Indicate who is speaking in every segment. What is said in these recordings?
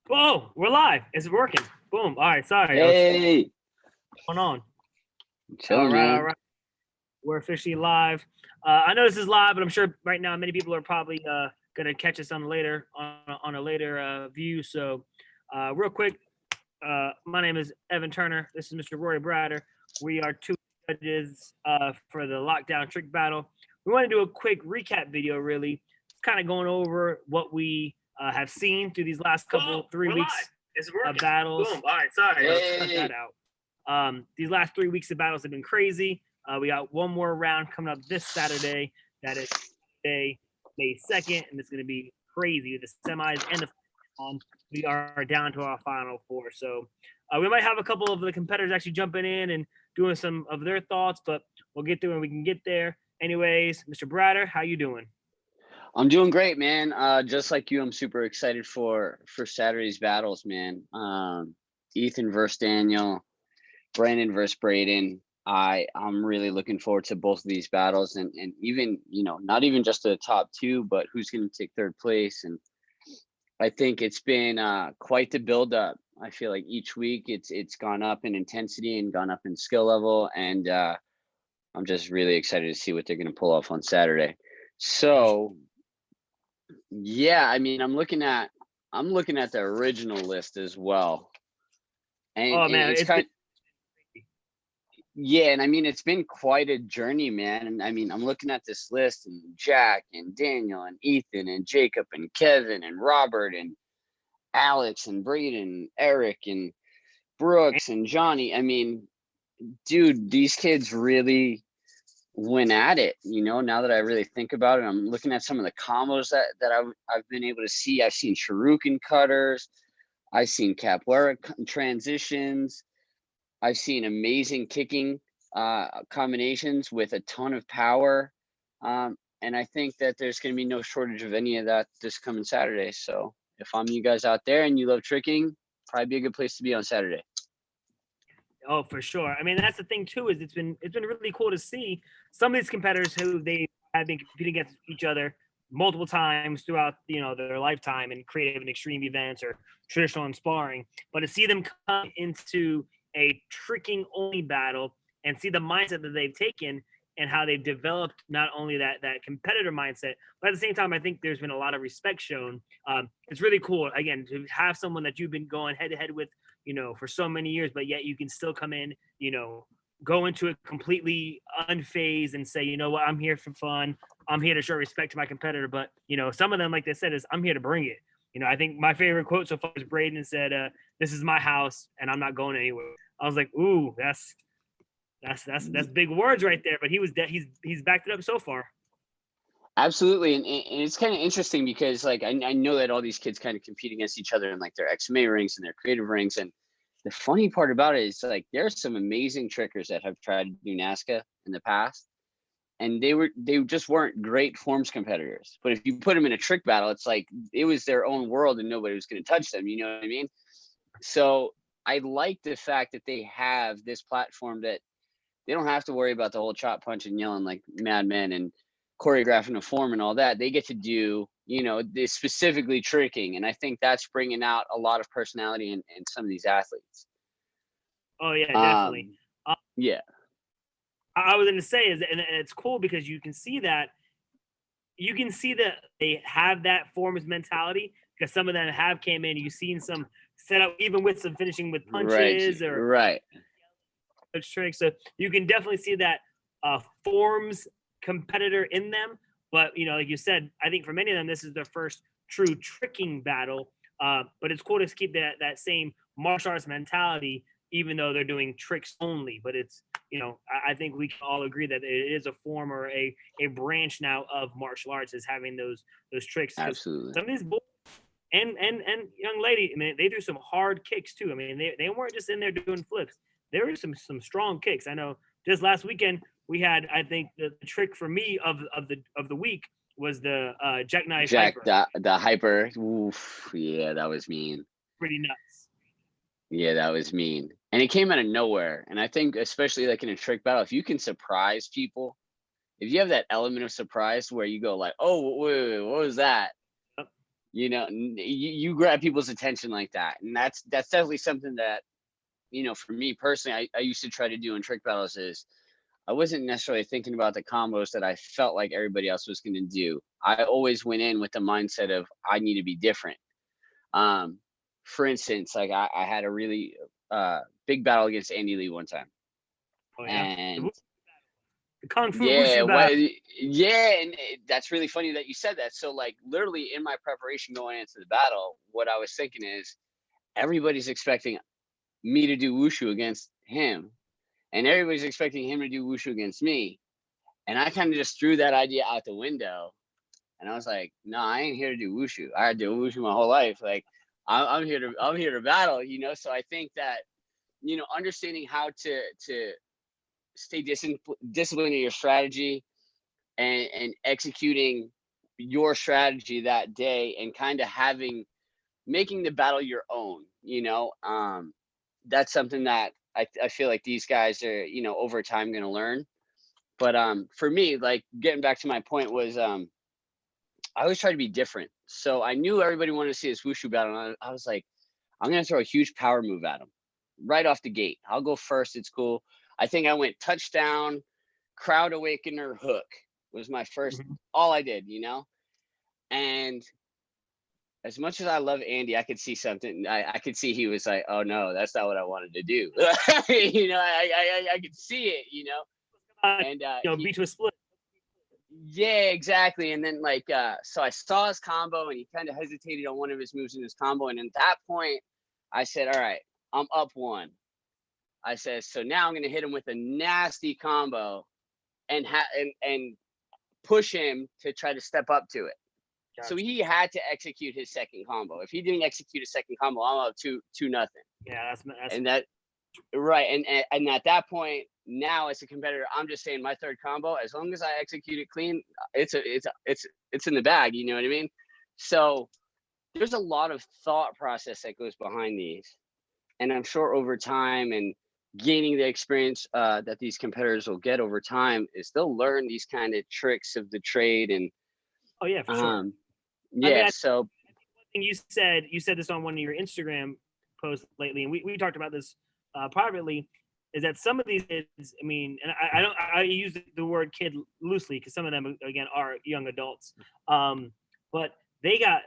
Speaker 1: Whoa, we're live. It's working. Boom. All right. Sorry. I was
Speaker 2: Hey,
Speaker 1: going on. All
Speaker 2: chilling,
Speaker 1: right. All
Speaker 2: man.
Speaker 1: right. We're officially live. I know this is live, but I'm sure right now many people are probably gonna catch us on a later view. So, real quick, my name is Evan Turner. This is Mr. Rory Bratter. We are two judges for the lockdown trick battle. We want to do a quick recap video, really, kind of going over what we have seen through these last couple 3 weeks of battles. Boom. All right, sorry, cut that
Speaker 2: Hey,
Speaker 1: out. These last 3 weeks of battles have been crazy. We got one more round coming up this Saturday. That is Saturday, May 2nd, and it's going to be crazy. The semis and the on. We are down to our final four. So we might have a couple of the competitors actually jumping in and doing some of their thoughts, but we'll get there when we can get there. Anyways, Mr. Bratter, how you doing?
Speaker 2: I'm doing great, man. Just like you, I'm super excited for Saturday's battles, man. Ethan versus Daniel, Brandon versus Braden. I'm really looking forward to both of these battles, and even not even just the top two, but who's going to take third place. And I think it's been quite the build up. I feel like each week it's gone up in intensity and gone up in skill level, and I'm just really excited to see what they're going to pull off on Saturday. So yeah, I mean, I'm looking at the original list as well, and
Speaker 1: Oh man,
Speaker 2: it's
Speaker 1: it's been
Speaker 2: kind yeah, and I mean it's been quite a journey, man. And I mean, I'm looking at this list, and Jack and Daniel and Ethan and Jacob and Kevin and Robert and Alex and Braden, Eric and Brooks and Johnny. I mean, dude, these kids really went at it. Now that I really think about it, I'm looking at some of the combos that I've been able to see. I've seen Shuriken cutters, I've seen capoeira transitions, I've seen amazing kicking combinations with a ton of power, and I think that there's going to be no shortage of any of that this coming Saturday. So if I'm you guys out there and you love tricking, probably be a good place to be on Saturday.
Speaker 1: Oh, for sure. I mean, that's the thing too. Is it's been really cool to see some of these competitors who they have been competing against each other multiple times throughout their lifetime in creative and extreme events or traditional and sparring. But to see them come into a tricking only battle and see the mindset that they've taken and how they've developed not only that competitor mindset, but at the same time, I think there's been a lot of respect shown. It's really cool again to have someone that you've been going head to head with for so many years, but yet you can still come in, go into it completely unfazed and say, you know what, I'm here for fun. I'm here to show respect to my competitor. But, some of them, like they said, is I'm here to bring it. I think my favorite quote so far is Braden said, this is my house and I'm not going anywhere. I was like, ooh, that's big words right there. But he's backed it up so far.
Speaker 2: Absolutely, and it's kind of interesting because like I know that all these kids kind of compete against each other in like their XMA rings and their creative rings, and the funny part about it is like there's some amazing trickers that have tried to do NASCA in the past, and they just weren't great forms competitors. But if you put them in a trick battle, it's like it was their own world and nobody was going to touch them. You know what I mean? So I like the fact that they have this platform that they don't have to worry about the whole chop, punch, and yelling like madmen and choreographing a form and all that. They get to do, this specifically tricking. And I think that's bringing out a lot of personality in some of these athletes.
Speaker 1: Oh yeah, definitely.
Speaker 2: Um, yeah,
Speaker 1: I was going to say is, and it's cool because you can see that they have that forms mentality because some of them have came in. You've seen some set up even with some finishing with
Speaker 2: right,
Speaker 1: punches or
Speaker 2: right.
Speaker 1: tricks. So you can definitely see that forms competitor in them. But like you said, I think for many of them, this is their first true tricking battle. But it's cool to keep that same martial arts mentality, even though they're doing tricks only. But it's I think we can all agree that it is a form or a branch now of martial arts is having those tricks because
Speaker 2: Absolutely.
Speaker 1: some of these boys and young lady, I mean, they do some hard kicks too. I mean, they weren't just in there doing flips. There were some strong kicks. I know just last weekend we had, I think the trick for me of the week was the jackknife
Speaker 2: Jack,
Speaker 1: hyper.
Speaker 2: the hyper. Oof, yeah, that was mean.
Speaker 1: Pretty nuts.
Speaker 2: Yeah, that was mean. And it came out of nowhere. And I think, especially like in a trick battle, if you can surprise people, if you have that element of surprise where you go like, oh, wait, what was that? You grab people's attention like that. And that's definitely something that, for me personally, I used to try to do in trick battles is I wasn't necessarily thinking about the combos that I felt like everybody else was going to do. I always went in with the mindset of I need to be different. Um, for instance, like I had a really big battle against Andy Lee one time,
Speaker 1: Oh yeah,
Speaker 2: and
Speaker 1: the Kung Fu
Speaker 2: yeah,
Speaker 1: Wushu battle.
Speaker 2: and that's really funny that you said that. So like literally in my preparation going into the battle, what I was thinking is everybody's expecting me to do wushu against him, and everybody's expecting him to do wushu against me. And I kind of just threw that idea out the window. And I was like, no, I ain't here to do wushu. I had to do wushu my whole life. Like I'm here to battle, So I think that, understanding how to stay disciplined in your strategy and executing your strategy that day and kind of making the battle your own, that's something that I feel like these guys are, over time going to learn. But for me, like getting back to my point was I always try to be different. So I knew everybody wanted to see this wushu battle. And I was like, I'm going to throw a huge power move at him right off the gate. I'll go first. It's cool. I think I went touchdown, crowd awakener, hook was my first,
Speaker 1: Mhm.
Speaker 2: all I did, And as much as I love Andy, I could see something. I could see he was like, "Oh no, that's not what I wanted to do." I could see it, And
Speaker 1: Beat to a split.
Speaker 2: yeah, exactly. And then so I saw his combo, and he kind of hesitated on one of his moves in his combo. And at that point, I said, "All right, I'm up one." I said, "So now I'm going to hit him with a nasty combo, and push him to try to step up to it." So
Speaker 1: Gotcha.
Speaker 2: he had to execute his second combo. If he didn't execute his second combo, I'm up 2-0.
Speaker 1: Yeah, that's
Speaker 2: And that right. And at that point, now as a competitor, I'm just saying my third combo, as long as I execute it clean, it's in the bag. You know what I mean? So there's a lot of thought process that goes behind these. And I'm sure over time and gaining the experience that these competitors will get over time is they'll learn these kind of tricks of the trade. And
Speaker 1: oh yeah, for sure.
Speaker 2: um
Speaker 1: I mean,
Speaker 2: yeah, so
Speaker 1: think you said this on one of your Instagram posts lately, and we talked about this privately. Is that some of these kids? I mean, and I don't. I use the word kid loosely because some of them again are young adults. But they got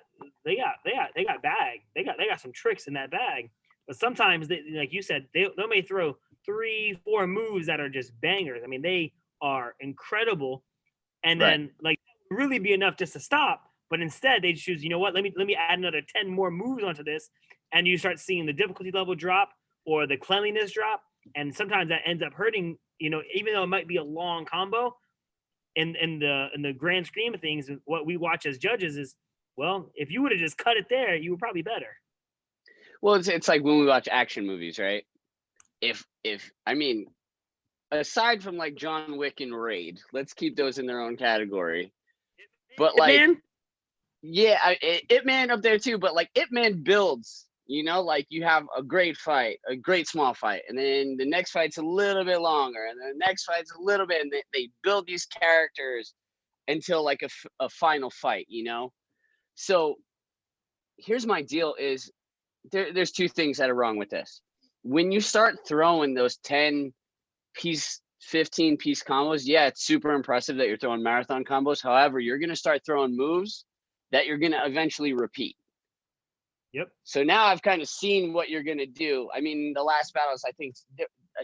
Speaker 1: bag. They got some tricks in that bag. But sometimes, like you said, they may throw 3-4 moves that are just bangers. I mean, they are incredible, and
Speaker 2: right.
Speaker 1: then like really be enough just to stop. But instead, they choose, you know what? Let me add another 10 more moves onto this, and you start seeing the difficulty level drop or the cleanliness drop, and sometimes that ends up hurting. Even though it might be a long combo, in the grand scheme of things, what we watch as judges is, well, if you would have just cut it there, you were probably better.
Speaker 2: Well, it's like when we watch action movies, right? If I mean, aside from like John Wick and Raid, let's keep those in their own category. But like,
Speaker 1: Man,
Speaker 2: yeah, Ip Man up there too. But like, Ip Man builds. Like you have a great fight, a great small fight, and then the next fight's a little bit longer, and then the next fight's a little bit, and they build these characters until like a final fight. So here's my deal: is there's two things that are wrong with this. When you start throwing those 10-piece, 15-piece combos, yeah, it's super impressive that you're throwing marathon combos. However, you're going to start throwing moves that you're going to eventually repeat.
Speaker 1: yep.
Speaker 2: So now I've kind of seen what you're going to do. I mean, the last battles, I think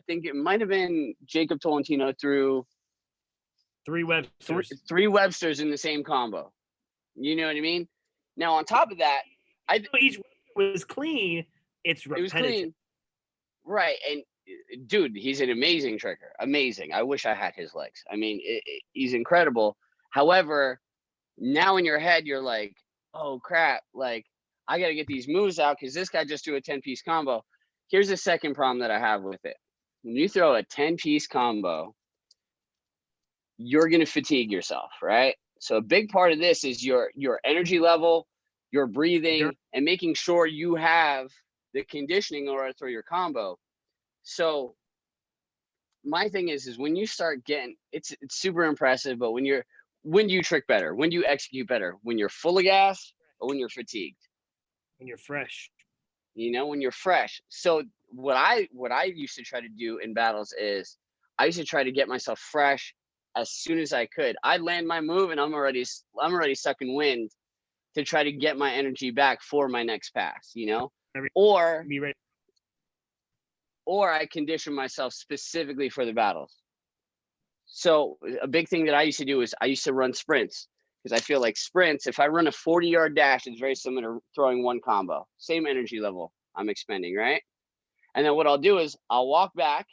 Speaker 2: it might have been Jacob Tolentino threw
Speaker 1: 3 Websters.
Speaker 2: three Websters in the same combo. You know what I mean? Now on top of that,
Speaker 1: each was clean. It's repetitive.
Speaker 2: It was clean, right? And dude, he's an amazing tricker. Amazing. I wish I had his legs. I mean, he's incredible. However, now in your head, you're like, oh crap, like I got to get these moves out because this guy just threw a 10-piece combo. Here's the second problem that I have with it. When you throw a 10-piece combo, you're going to fatigue yourself, right? So a big part of this is your energy level, your breathing, and making sure you have the conditioning in order to throw your combo. So my thing is when you start getting, it's super impressive, but when do you trick better? When do you execute better? When you're full of gas or when you're fatigued?
Speaker 1: When you're fresh.
Speaker 2: You know, when you're fresh. So what I used to try to do in battles is I used to try to get myself fresh as soon as I could. I'd land my move and I'm already sucking wind to try to get my energy back for my next pass, you know?
Speaker 1: Every-
Speaker 2: Or
Speaker 1: Be ready.
Speaker 2: or I condition myself specifically for the battles. So a big thing that I used to do is I used to run sprints because I feel like sprints, if I run a 40-yard dash, it's very similar to throwing one combo. Same energy level I'm expending, right? And then what I'll do is I'll walk back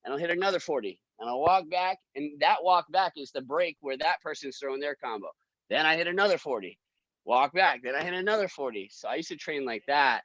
Speaker 2: and I'll hit another 40 and I'll walk back. And that walk back is the break where that person's throwing their combo. Then I hit another 40, walk back. Then I hit another 40. So I used to train like that.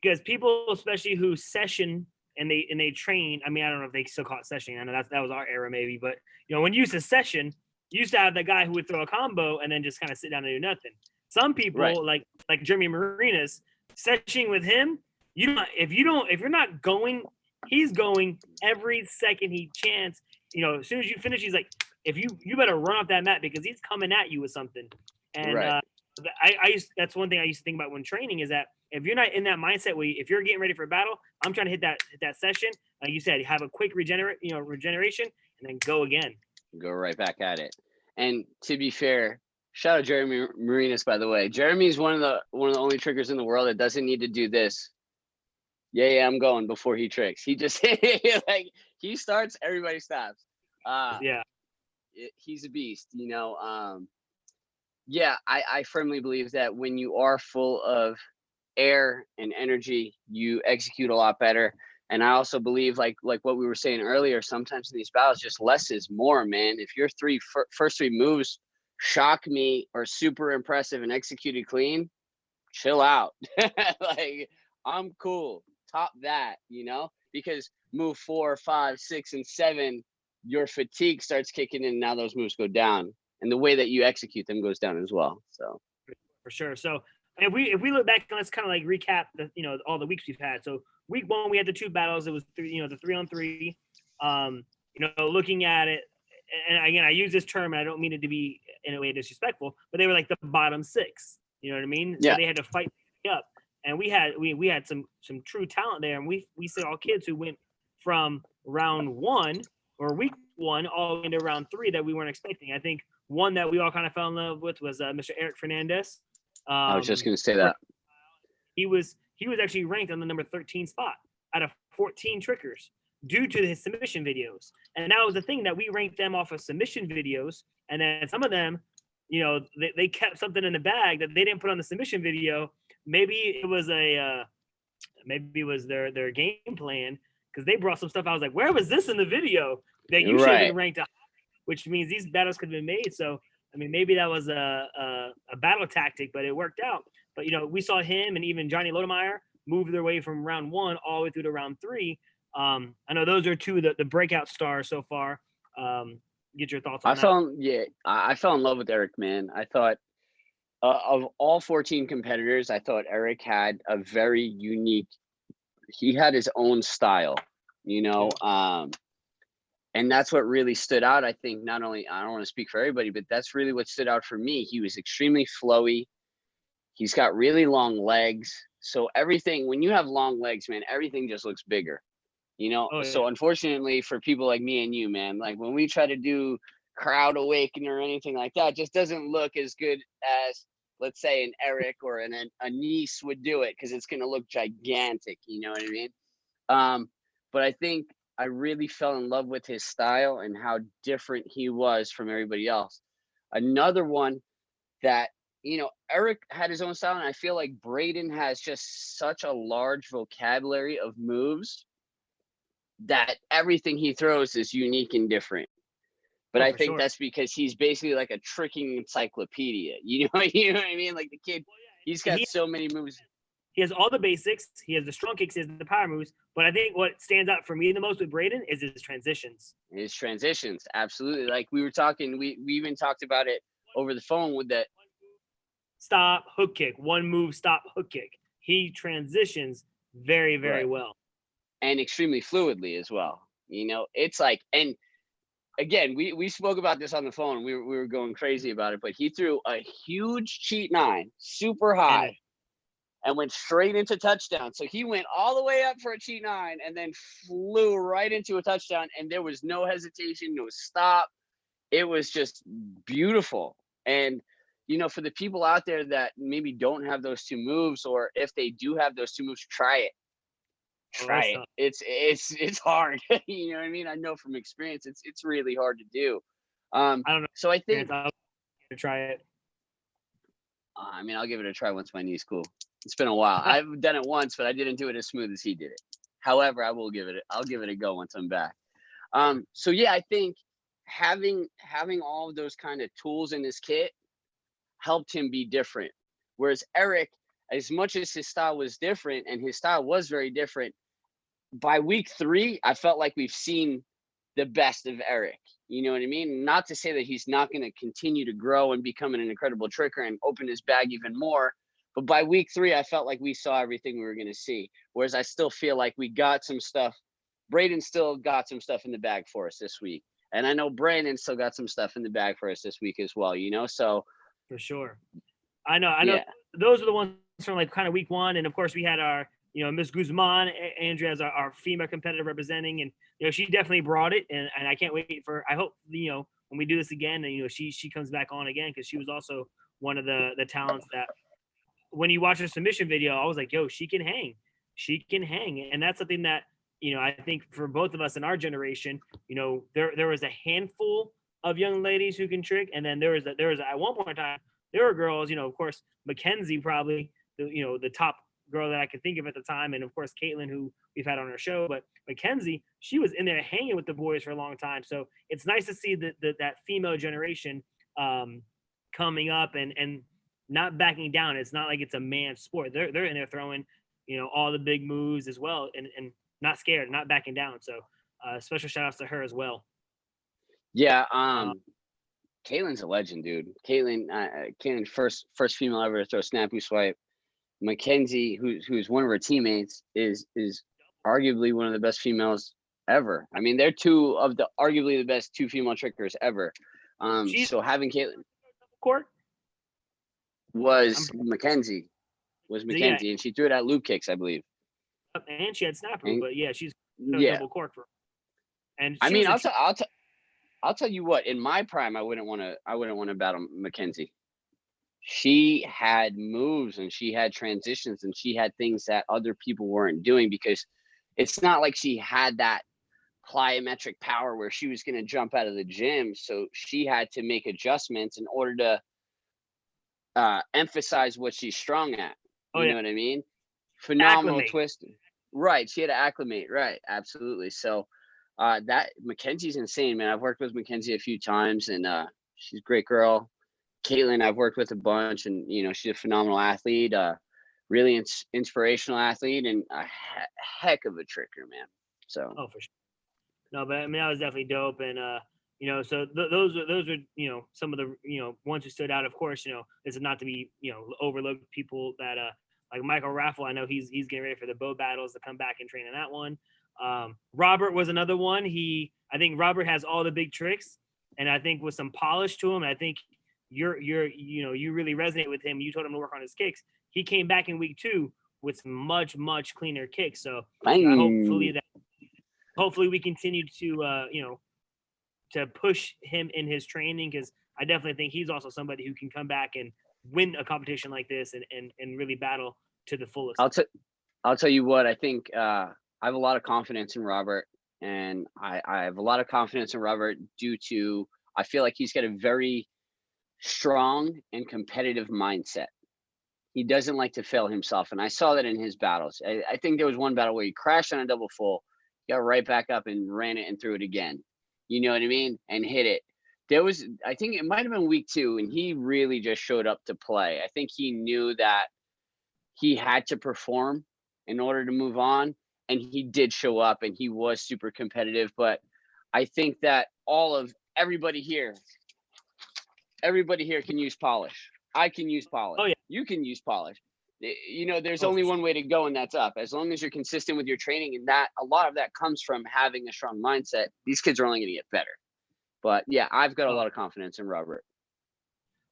Speaker 1: Because people, especially who session and they train. I mean, I don't know if they still call it sessioning. I know that was our era maybe, but when you used to session, you used to have the guy who would throw a combo and then just kind of sit down and do nothing. Some people
Speaker 2: Right.
Speaker 1: like Jeremy Marinas, sessioning with him, if you're not going, he's going every second he chance. As soon as you finish, he's like, if you better run off that mat because he's coming at you with something. And
Speaker 2: Right.
Speaker 1: that's one thing I used to think about when training is that if you're not in that mindset where if you're getting ready for a battle, I'm trying to hit that session. Like you said, have a quick regeneration and then go again.
Speaker 2: Go right back at it. And to be fair, shout out Jeremy Marinas, by the way. Jeremy's one of the only trickers in the world that doesn't need to do this. Yeah, I'm going before he tricks. He just like he starts, everybody stops.
Speaker 1: Yeah.
Speaker 2: He's a beast, Yeah, I firmly believe that when you are full of air and energy, you execute a lot better. And I also believe, like what we were saying earlier, sometimes in these battles, just less is more, man. If your first three moves shock me or super impressive and executed clean, chill out. Like I'm cool. Top that, because move 4, 5, 6, and 7, your fatigue starts kicking in. And now those moves go down, and the way that you execute them goes down as well. So
Speaker 1: for sure. So if we look back, let's kind of like recap all the weeks we've had. So week 1 we had the 2 battles. It was the 3-on-3. Looking at it, and again I use this term and I don't mean it to be in a way disrespectful, but they were like the bottom 6. You know what I mean?
Speaker 2: Yeah.
Speaker 1: So they had to fight up, and we had some true talent there, and we said all kids who went from round 1 or week 1 all into round 3 that we weren't expecting. I think one that we all kind of fell in love with was Mr. Eric Fernandez.
Speaker 2: I was just going to say that.
Speaker 1: He was actually ranked on the number 13 spot out of 14 trickers due to his submission videos. And that was the thing, that we ranked them off of submission videos. And then some of them, they kept something in the bag that they didn't put on the submission video. Maybe it was their game plan, because they brought some stuff. I was like, where was this in the video that you should have been ranked up? Which means these battles could have been made. So, I mean, maybe that was a battle tactic, but it worked out. But, we saw him and even Johnny Lodemeyer move their way from round 1 all the way through to round 3. I know those are 2 of the breakout stars so far. Get your thoughts on that.
Speaker 2: I fell in love with Eric, man. I thought of all 14 competitors, I thought Eric had a very unique, he had his own style, and that's what really stood out. I think not only, I don't want to speak for everybody, but that's really what stood out for me. He was extremely flowy. He's got really long legs. So everything, when you have long legs, man, everything just looks bigger,
Speaker 1: Oh, yeah.
Speaker 2: So unfortunately for people like me and you, man, like when we try to do crowd awakening or anything like that, just doesn't look as good as, let's say, an Eric or a Nice would do it, because it's going to look gigantic. You know what I mean? But I think I really fell in love with his style and how different he was from everybody else. Another one that, Eric had his own style, and I feel like Braden has just such a large vocabulary of moves that everything he throws is unique and different. But I think that's because he's basically like a tricking encyclopedia. You know what I mean? Like the kid, he's got so many moves.
Speaker 1: He has all the basics. He has the strong kicks. He has the power moves. But I think what stands out for me the most with Braden is his transitions.
Speaker 2: His transitions, absolutely. Like we were talking, we even talked about it over the phone with that.
Speaker 1: Stop, hook kick. One move, stop, hook kick. He transitions very, very well.
Speaker 2: And extremely fluidly as well. It's like, and again, we spoke about this on the phone. We were going crazy about it, but he threw a huge cheat 9, super high, and went straight into touchdown. So he went all the way up for a cheat 9 and then flew right into a touchdown. And there was no hesitation, no stop. It was just beautiful. And for the people out there that maybe don't have those 2 moves, or if they do have those 2 moves, try it.
Speaker 1: Oh,
Speaker 2: Try
Speaker 1: that's
Speaker 2: it.
Speaker 1: tough.
Speaker 2: It's hard. You know what I mean? I know from experience it's really hard to do.
Speaker 1: I don't know.
Speaker 2: So I think
Speaker 1: I'll try it.
Speaker 2: I mean, I'll give it a try once my knee's cool. It's been a while. I've done it once, but I didn't do it as smooth as he did it. However, I'll give it a go once I'm back. So yeah, I think having all of those kind of tools in his kit helped him be different. Whereas Eric, as much as his style was different, and his style was very different, by week 3, I felt like we've seen the best of Eric. You know what I mean? Not to say that he's not going to continue to grow and become an incredible tricker and open his bag even more. But by week 3, I felt like we saw everything we were going to see. Whereas I still feel like we got some stuff. Braden still got some stuff in the bag for us this week. And I know Brandon still got some stuff in the bag for us this week as well, So
Speaker 1: For sure. I know.
Speaker 2: yeah.
Speaker 1: Those are the ones from like kind of week 1. And of course we had our, Miss Guzman, Andrea, as our female competitor representing. And, she definitely brought it. And I can't wait I hope, when we do this again, and, she comes back on again, because she was also one of the talents that when you watch her submission video, I was like, yo, she can hang. She can hang. And that's something that, I think for both of us in our generation, there was a handful of young ladies who can trick. And then there was at one point in time, there were girls, of course, Mackenzie, probably the top girl that I could think of at the time. And of course, Caitlin, who we've had on our show, but Mackenzie, she was in there hanging with the boys for a long time. So it's nice to see that female generation coming up and not backing down. It's not like it's a man's sport. They're in there throwing, all the big moves as well, and not scared, not backing down. So special shout outs to her as well.
Speaker 2: Yeah. Caitlin's a legend, dude. Caitlin, first female ever to throw snapu swipe. Mackenzie, who's one of her teammates, is arguably one of the best females ever. I mean, they're arguably the best 2 female trickers ever. So having Caitlin
Speaker 1: court
Speaker 2: was Mackenzie, and she threw it at loop kicks, I believe.
Speaker 1: And she had snapu, but yeah, she's double cork for her. And
Speaker 2: I mean, I'll tell you what. In my prime, I wouldn't want to battle Mackenzie. She had moves and she had transitions and she had things that other people weren't doing, because it's not like she had that plyometric power where she was going to jump out of the gym. So she had to make adjustments in order to emphasize what she's strong at. You know what I mean? Phenomenal twist. Right. She had to acclimate. Right. Absolutely. So that Mackenzie's insane, man. I've worked with Mackenzie a few times, and she's a great girl. Caitlin, I've worked with a bunch, and she's a phenomenal athlete, really inspirational athlete, and a heck of a tricker, man. So
Speaker 1: for sure. No, but I mean, that was definitely dope. And so those are some of the ones who stood out. Of course, this is not to be overlook people that like Michael Raffle. I know he's getting ready for the bow battles to come back and train in that one. Robert was another one. I think Robert has all the big tricks, and I think with some polish to him, I think you really resonate with him. You told him to work on his kicks. He came back in week 2 with some much cleaner kicks. So hopefully we continue to to push him in his training, because I definitely think he's also somebody who can come back and win a competition like this and really battle to the fullest.
Speaker 2: I'll tell you what, I think I have a lot of confidence in Robert, and I have a lot of confidence in Robert due to I feel like he's got a very strong and competitive mindset. He doesn't like to fail himself, and I saw that in his battles. I think there was one battle where he crashed on a double full, got right back up and ran it and threw it again. You know what I mean? And hit it. I think it might have been week 2, and he really just showed up to play. I think he knew that he had to perform in order to move on, and he did show up, and he was super competitive. But I think that everybody here can use polish. I can use polish.
Speaker 1: Oh, yeah.
Speaker 2: You can use polish. There's only one way to go, and that's up. As long as you're consistent with your training, and that a lot of that comes from having a strong mindset, these kids are only going to get better. But yeah, I've got a lot of confidence in Robert.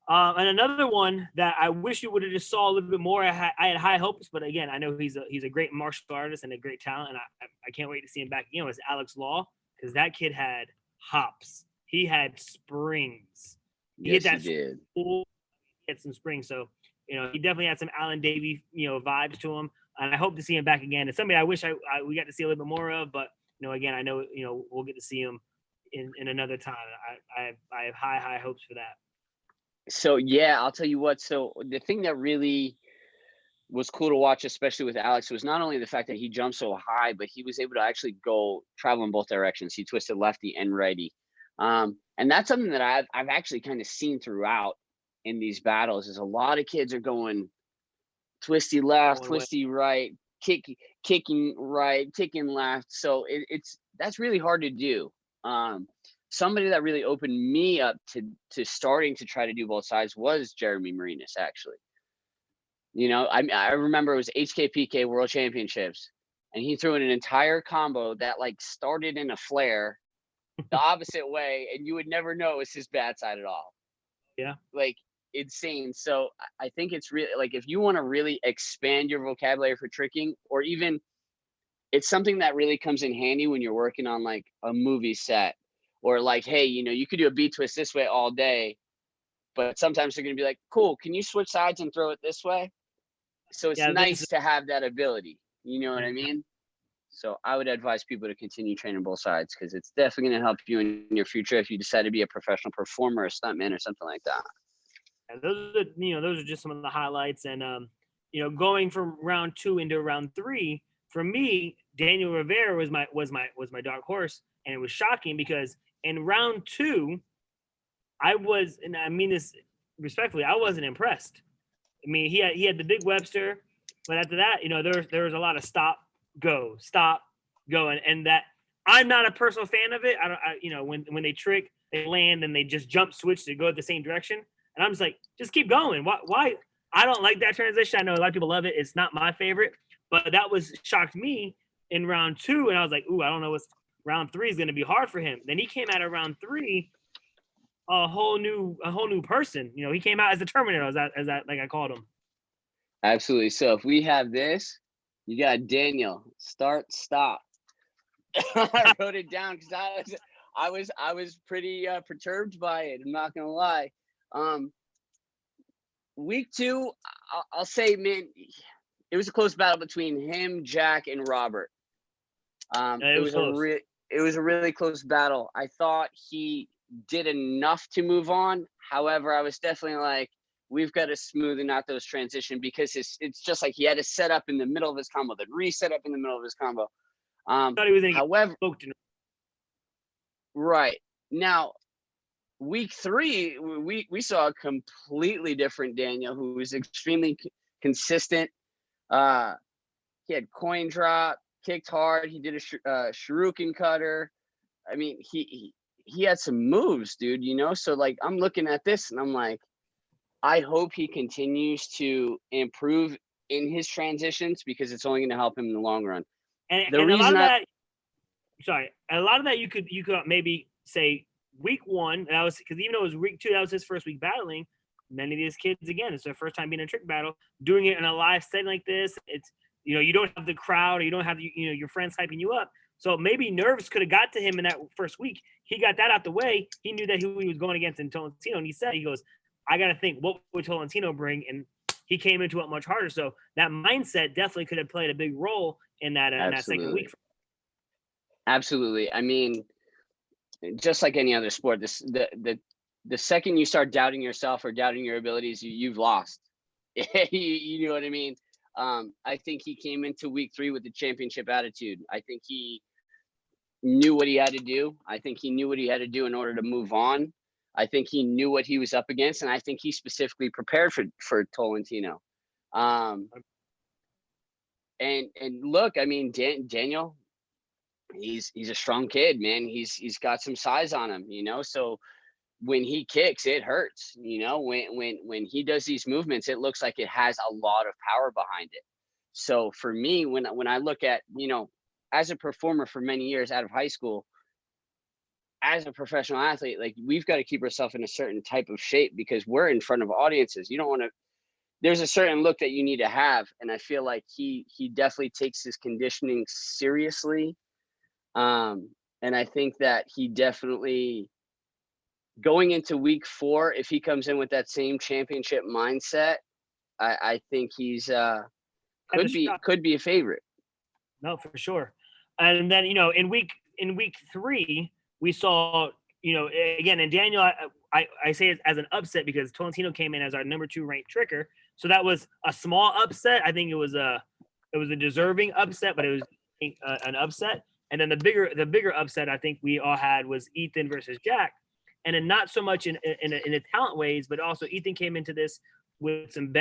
Speaker 1: And another one that I wish you would have just saw a little bit more. I had high hopes, but again, I know he's a great martial artist and a great talent, and I can't wait to see him back again. Was Alex Law, because that kid had hops. He had springs. He hit
Speaker 2: Yes, he
Speaker 1: that
Speaker 2: did.
Speaker 1: school, he had some springs. So he definitely had some Alan Davey vibes to him, and I hope to see him back again. It's somebody I wish we got to see a little bit more of, but again, I know we'll get to see him in another time. I have high hopes for that.
Speaker 2: So yeah, I'll tell you what. So the thing that really was cool to watch, especially with Alex, was not only the fact that he jumped so high, but he was able to actually go travel in both directions. He twisted lefty and righty, and that's something that I've actually kind of seen throughout in these battles. Is a lot of kids are going twisty left, twisty right, kicking right, kicking left. So that's really hard to do. Somebody that really opened me up to starting to try to do both sides was Jeremy Marinas, actually. I remember it was HKPK World Championships, and he threw in an entire combo that like started in a flare the opposite way, and you would never know it was his bad side at all.
Speaker 1: Yeah.
Speaker 2: Like insane. So I think it's really like if you want to really expand your vocabulary for tricking, or even it's something that really comes in handy when you're working on like a movie set, or like, hey, you could do a B twist this way all day, but sometimes they're going to be like, cool, can you switch sides and throw it this way? So it's
Speaker 1: Yeah,
Speaker 2: nice to have that ability. You know what I
Speaker 1: Mhm.
Speaker 2: mean? So I would advise people to continue training both sides, because it's definitely going to help you in your future if you decide to be a professional performer, a stuntman, or something like that.
Speaker 1: And those are just some of the highlights. And going from round 2 into round 3, for me, Daniel Rivera was my dark horse, and it was shocking because in round 2, and I mean this respectfully, I wasn't impressed. I mean, he had the big Webster, but after that, there was a lot of stop, go, and that I'm not a personal fan of it. I don't, when they trick, they land and they just jump switch to go the same direction, and I'm just like, just keep going. Why? I don't like that transition. I know a lot of people love it. It's not my favorite, but that was shocked me in round 2, and I was like, ooh, I don't know what's round 3 is going to be hard for him. Then he came out of round 3 a whole new person. He came out as a Terminator, as that like I called him.
Speaker 2: Absolutely. So if we have this, you got Daniel, start, stop. I wrote it down because I was pretty perturbed by it. I'm not gonna lie. Week 2, I'll say, man, it was a close battle between him, Jack, and Robert.
Speaker 1: It was close.
Speaker 2: It was a really close battle. I thought he did enough to move on. However, I was definitely like, we've got to smoothen out those transition, because it's just like he had to set up in the middle of his combo, then reset up in the middle of his combo.
Speaker 1: I thought he was
Speaker 2: However,
Speaker 1: in
Speaker 2: right now, week 3, we saw a completely different Daniel, who was extremely consistent. He had coin drop, kicked hard. He did a shuriken cutter. I mean, he had some moves, dude. So like I'm looking at this and I'm like, I hope he continues to improve in his transitions, because it's only going to help him in the long run. The
Speaker 1: and a lot
Speaker 2: reason
Speaker 1: of that. Sorry, a lot of that you could maybe say week 1. That was because even though it was week 2, that was his first week battling. Many of these kids, again, it's their first time being in a trick battle, doing it in a live setting like this. It's you don't have the crowd, or you don't have your friends hyping you up. So maybe nerves could have got to him in that first week. He got that out the way. He knew that who he was going against in Tolentino, and he goes, I got to think, what would Tolentino bring? And he came into it much harder. So that mindset definitely could have played a big role in that second week.
Speaker 2: Absolutely. I mean, just like any other sport, the second you start doubting yourself or doubting your abilities, you've lost. You know what I mean? I think he came into week 3 with the championship attitude. I think he knew what he had to do. I think he knew what he had to do in order to move on. I think he knew what he was up against, and I think he specifically prepared for Tolentino. And look, I mean, Daniel, he's a strong kid, man. He's got some size on him, So when he kicks, it hurts. When he does these movements, it looks like it has a lot of power behind it. So for me, when I look at, as a performer for many years out of high school, as a professional athlete, like we've got to keep ourselves in a certain type of shape because we're in front of audiences. You don't want to. There's a certain look that you need to have, and I feel like he definitely takes his conditioning seriously. And I think that he definitely going into week 4, if he comes in with that same championship mindset, I think he's
Speaker 1: Has a shot.
Speaker 2: could be a favorite.
Speaker 1: No, for sure. And then in week 3, we saw again, and Daniel, I say it as an upset because Tolentino came in as our number 2 ranked tricker, so that was a small upset. I think it was a deserving upset, but it was an upset. And then the bigger upset I think we all had was Ethan versus Jack, and then not so much in the talent ways, but also Ethan came into this with some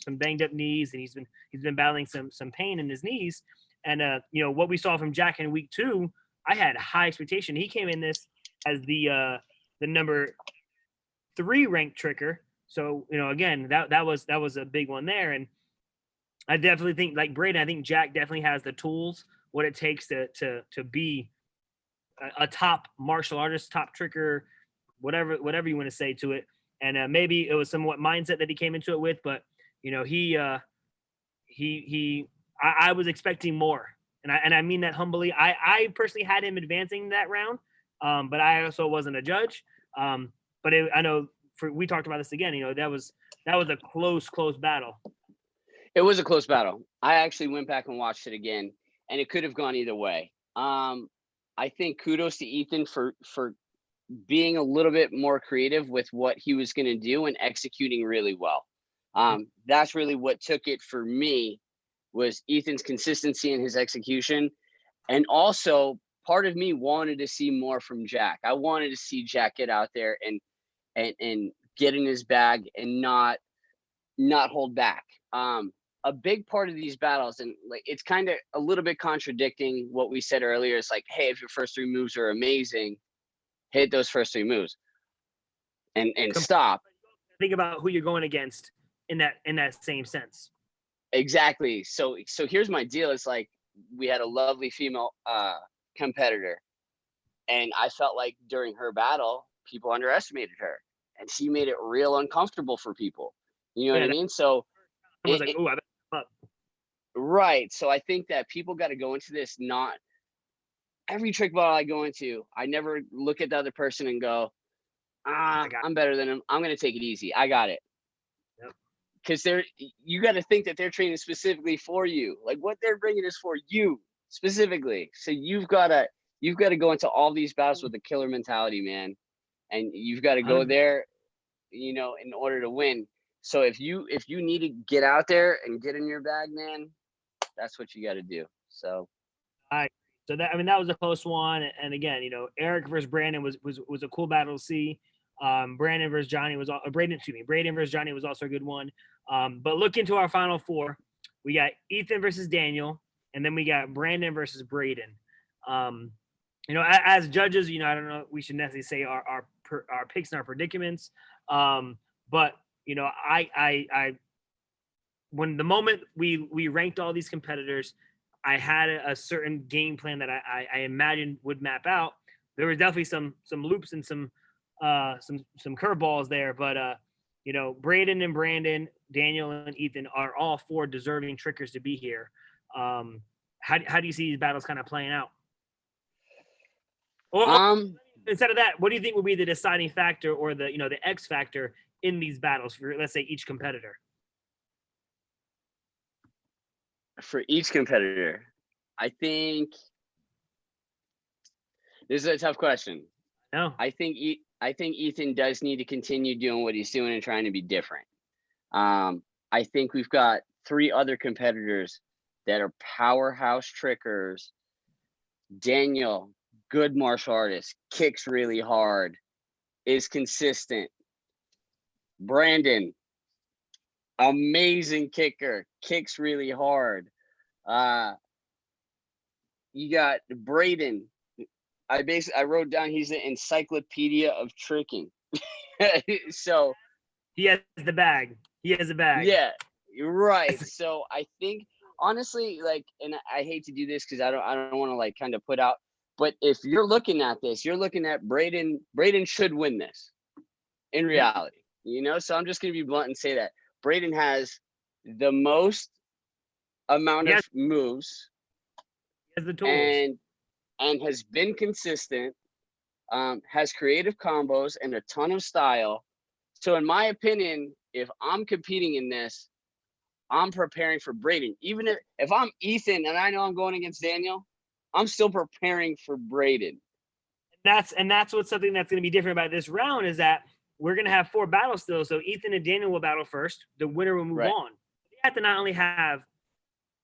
Speaker 1: some banged up knees, and he's been battling some pain in his knees. And what we saw from Jack in week 2, I had high expectation. He came in this as the number 3 ranked tricker. So again, that was a big one there. And I definitely think, like Braden, I think Jack definitely has the tools, what it takes to be a top martial artist, top tricker, whatever you want to say to it. And maybe it was somewhat mindset that he came into it with, but I was expecting more, and I mean that humbly. I personally had him advancing that round, but I also wasn't a judge. But I know we talked about this again. That was a close battle.
Speaker 2: It was a close battle. I actually went back and watched it again, and it could have gone either way. I think kudos to Ethan for being a little bit more creative with what he was going to do and executing really well. That's really what took it for me, was Ethan's consistency in his execution. And also part of me wanted to see more from Jack. I wanted to see Jack get out there and get in his bag and not hold back. A big part of these battles, and like it's kind of a little bit contradicting what we said earlier. It's like, hey, if your first 3 moves are amazing, hit those first 3 moves and stop.
Speaker 1: Think about who you're going against in that same sense.
Speaker 2: Exactly. So here's my deal. It's like we had a lovely female competitor, and I felt like during her battle, people underestimated her, and she made it real uncomfortable for people. You know what I mean? So
Speaker 1: I was like, "Ooh, I better come up."
Speaker 2: Right. So I think that people got to go into this, not every trick battle I go into, I never look at the other person and go, I'm better than him. I'm going to take it easy. I got it.
Speaker 1: Yep.
Speaker 2: Because you got to think that they're training specifically for you. Like what they're bringing is for you specifically. So you've got to go into all these battles with a killer mentality, man. And you've got to go there, in order to win. So if you need to get out there and get in your bag, man, that's what you got to do. So.
Speaker 1: So that was a close one. And again, Eric versus Brandon was a cool battle to see. Brandon versus Johnny was Braden versus Johnny was also a good one. But look into our final 4. We got Ethan versus Daniel, and then we got Brandon versus Braden. As judges, I don't know, we should necessarily say our picks and our predicaments. But I when the moment we ranked all these competitors, I had a certain game plan that I imagined would map out. There was definitely some loops and some curveballs there, but Braden and Brandon, Daniel and Ethan are all 4 deserving trickers to be here. How do you see these battles kind of playing out? Or instead of that, what do you think would be the deciding factor or the X factor in these battles for, let's say, each competitor?
Speaker 2: For each competitor, I think this is a tough question.
Speaker 1: No,
Speaker 2: I think Ethan does need to continue doing what he's doing and trying to be different. I think we've got 3 other competitors that are powerhouse trickers. Daniel, good martial artist, kicks really hard, is consistent. Brandon, amazing kicker, kicks really hard. You got Braden. I wrote down he's the encyclopedia of tricking. So
Speaker 1: he has the bag.
Speaker 2: Yeah, you're right. So I think honestly, like, and I hate to do this because I don't want to like kind of put out But if you're looking at this, you're looking at Braden. Braden should win this in reality, So I'm just going to be blunt and say that Braden has the most amount of
Speaker 1: Yes,
Speaker 2: moves
Speaker 1: he has the tools.
Speaker 2: and has been consistent, has creative combos and a ton of style. So in my opinion, if I'm competing in this, I'm preparing for Braden. Even if I'm Ethan and I know I'm going against Daniel, I'm still preparing for Braden.
Speaker 1: That's what's something that's going to be different about this round is that we're going to have 4 battles still. So Ethan and Daniel will battle first. The winner will move
Speaker 2: Right.
Speaker 1: on. They have to not only have,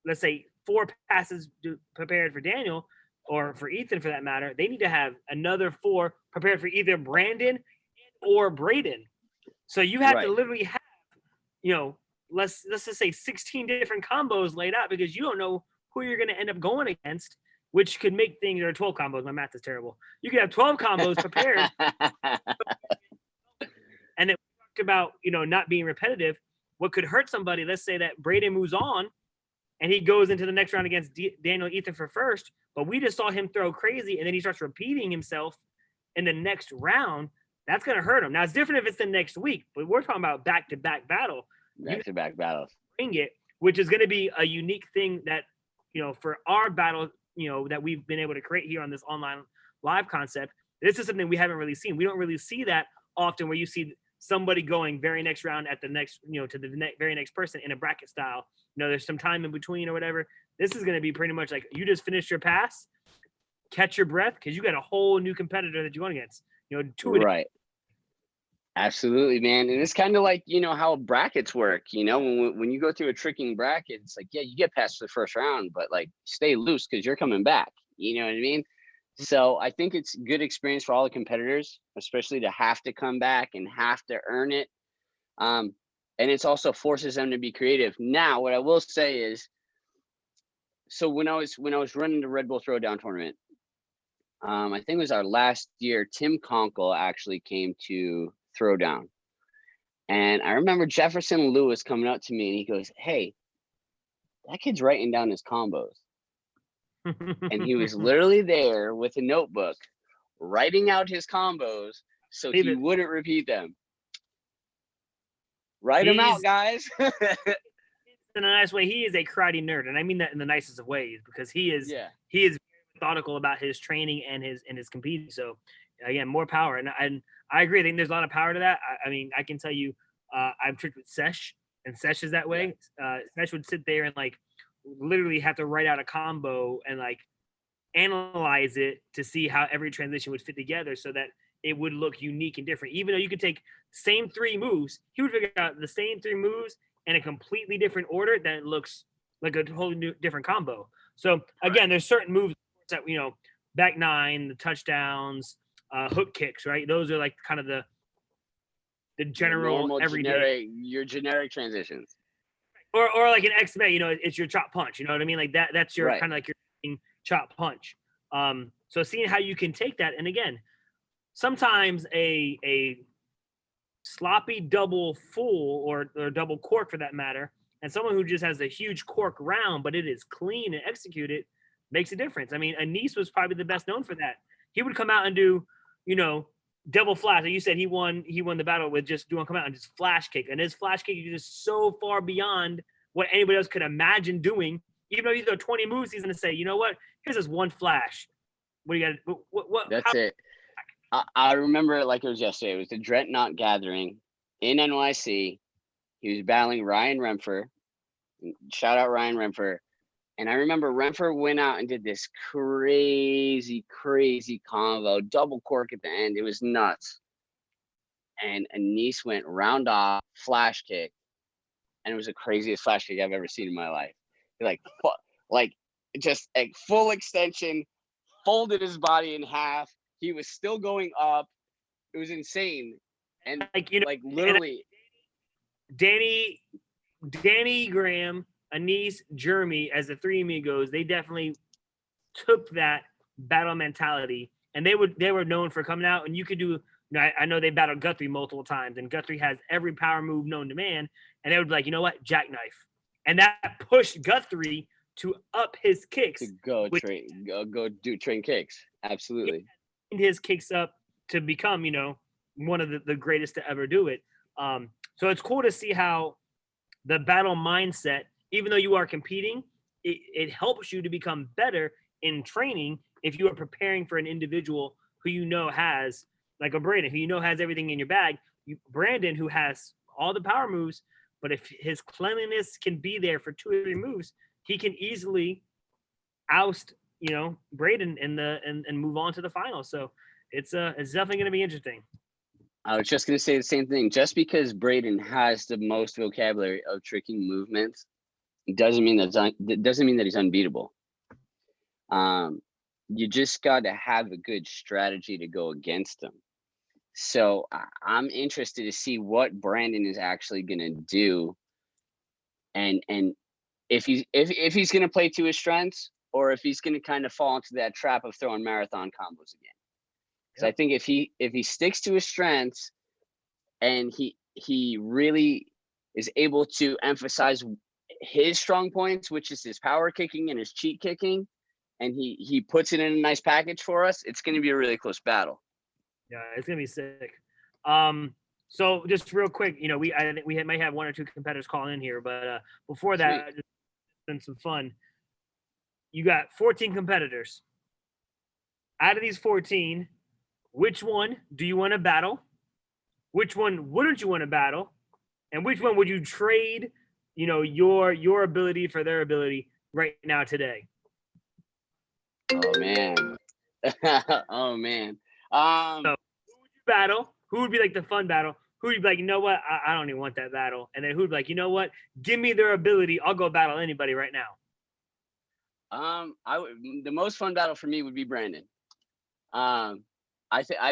Speaker 1: let's say, 4 passes prepared for Daniel or for Ethan for that matter. They need to have another 4 prepared for either Brandon or Braden. So you have to
Speaker 2: Right.
Speaker 1: literally have, let's just say 16 different combos laid out because you don't know who you're going to end up going against, which could make things, or 12 combos. My math is terrible. You could have 12 combos prepared. And then we talked about, not being repetitive. What could hurt somebody, let's say that Braden moves on and he goes into the next round against Daniel Ethan for first, but we just saw him throw crazy and then he starts repeating himself in the next round. That's going to hurt him. Now, it's different if it's the next week, but we're talking about back-to-back battle.
Speaker 2: Back-to-back battles.
Speaker 1: Bring it, which is going to be a unique thing that, for our battle, that we've been able to create here on this online live concept. This is something we haven't really seen. We don't really see that often where you see somebody going very next round at the next, to the very next person in a bracket style. There's some time in between or whatever. This is going to be pretty much like you just finished your pass, catch your breath, because you got a whole new competitor that you're going against.
Speaker 2: Right. Absolutely, man. And it's kind of like, how brackets work, when you go through a tricking bracket, it's like, yeah, you get past the first round, but like stay loose because you're coming back. You know what I mean? So I think it's good experience for all the competitors, especially to have to come back and have to earn it. And it's also forces them to be creative. Now, what I will say is, so when I was running the Red Bull Throwdown tournament, I think it was our last year, Tim Conkle actually came to Throwdown. And I remember Jefferson Lewis coming up to me and he goes, "Hey, that kid's writing down his combos." And he was literally there with a notebook writing out his combos so he wouldn't repeat them. Write them out, guys.
Speaker 1: In a nice way, he is a karate nerd, and I mean that in the nicest of ways because he is very methodical about his training and his competing. So again, more power, and I agree. I think there's a lot of power to that. I mean, I can tell you, I've tricked with Sesh, and Sesh is that way. Sesh would sit there and like literally have to write out a combo and like analyze it to see how every transition would fit together so that it would look unique and different. Even though you could take same 3 moves, he would figure out the same 3 moves in a completely different order that looks like a totally new different combo. So again, there's certain moves that, back 9, the touchdowns, hook kicks, right? Those are like kind of the general
Speaker 2: normal,
Speaker 1: everyday,
Speaker 2: your generic transitions.
Speaker 1: Or like an X-Men, it's your chop punch, you know what I mean? Like that's your kind of like your chop punch. So seeing how you can take that, and again, sometimes a sloppy double full or double cork for that matter, and someone who just has a huge cork round, but it is clean and executed, makes a difference. I mean, Anise was probably the best known for that. He would come out and do, double flash. Like you said, he won the battle with just come out and just flash kick. And his flash kick is just so far beyond what anybody else could imagine doing. Even though you throw 20 moves, he's going to say, you know what? Here's this one flash. What do you got? What?
Speaker 2: That's it. I remember it like it was yesterday. It was the Dreadnought Gathering in NYC. He was battling Ryan Remfer. Shout out Ryan Remfer. And I remember Renfer went out and did this crazy combo, double cork at the end. It was nuts. And Anise went round off, flash kick. And it was the craziest flash kick I've ever seen in my life. Just a full extension, folded his body in half. He was still going up. It was insane. And literally.
Speaker 1: Danny Graham, Anise, Jeremy, as the 3 amigos, they definitely took that battle mentality, and they were known for coming out. And you could do, I know they battled Guthrie multiple times, and Guthrie has every power move known to man, and they would be like, you know what, jackknife, and that pushed Guthrie to up his kicks,
Speaker 2: To go
Speaker 1: which
Speaker 2: train, go do train kicks. Absolutely.
Speaker 1: his kicks up to become, one of the greatest to ever do it. So it's cool to see how the battle mindset, even though you are competing, it helps you to become better in training if you are preparing for an individual who has, like a Brandon, who has everything in your bag. Brandon, who has all the power moves, but if his cleanliness can be there for 2 or 3 moves, he can easily oust, Braden and move on to the final. So it's definitely going to be interesting.
Speaker 2: I was just gonna say the same thing. Just because Braden has the most vocabulary of tricking movements doesn't mean that he's unbeatable. You just got to have a good strategy to go against him. So I'm interested to see what Brandon is actually gonna do, and if he's gonna play to his strengths, or if he's gonna kind of fall into that trap of throwing marathon combos again. So I think if he sticks to his strengths, and he really is able to emphasize his strong points, which is his power kicking and his cheat kicking, and he puts it in a nice package for us, it's going to be a really close battle.
Speaker 1: Yeah, it's gonna be sick. So just real quick, I think we might have 1 or 2 competitors calling in here, but before that, just been some fun. You got 14 competitors. Out of these 14, which one do you want to battle? Which one wouldn't you want to battle? And which one would you trade, your ability for their ability right now today?
Speaker 2: Oh man. Oh man.
Speaker 1: So who would you battle? Who would be like the fun battle? Who would be like, you know what? I don't even want that battle. And then who'd be like, you know what? Give me their ability. I'll go battle anybody right now.
Speaker 2: The most fun battle for me would be Brandon. I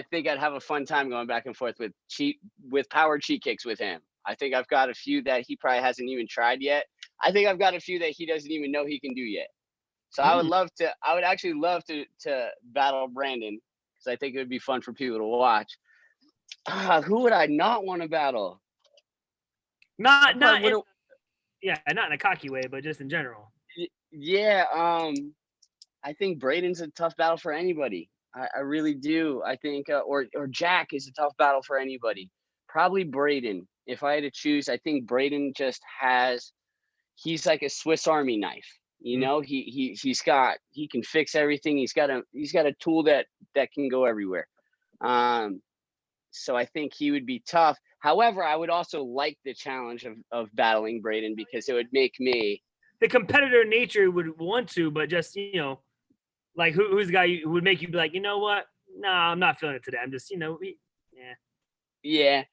Speaker 2: think I'd have a fun time going back and forth with power cheat kicks with him. I think I've got a few that he probably hasn't even tried yet. I think I've got a few that he doesn't even know he can do yet. So I would actually love to battle Brandon, because I think it would be fun for people to watch. Who would I not want to battle?
Speaker 1: Not in a cocky way, but just in general.
Speaker 2: Yeah, I think Braden's a tough battle for anybody. I really do. I think, or Jack is a tough battle for anybody. Probably Braden. If I had to choose, I think Braden he's like a Swiss Army knife. He can fix everything. He's got a tool that can go everywhere. So I think he would be tough. However, I would also like the challenge of battling Braden, because it would make me,
Speaker 1: the competitor nature would want to, but just, like who's the guy who would make you be like, you know what? No, I'm not feeling it today. I'm just,
Speaker 2: yeah.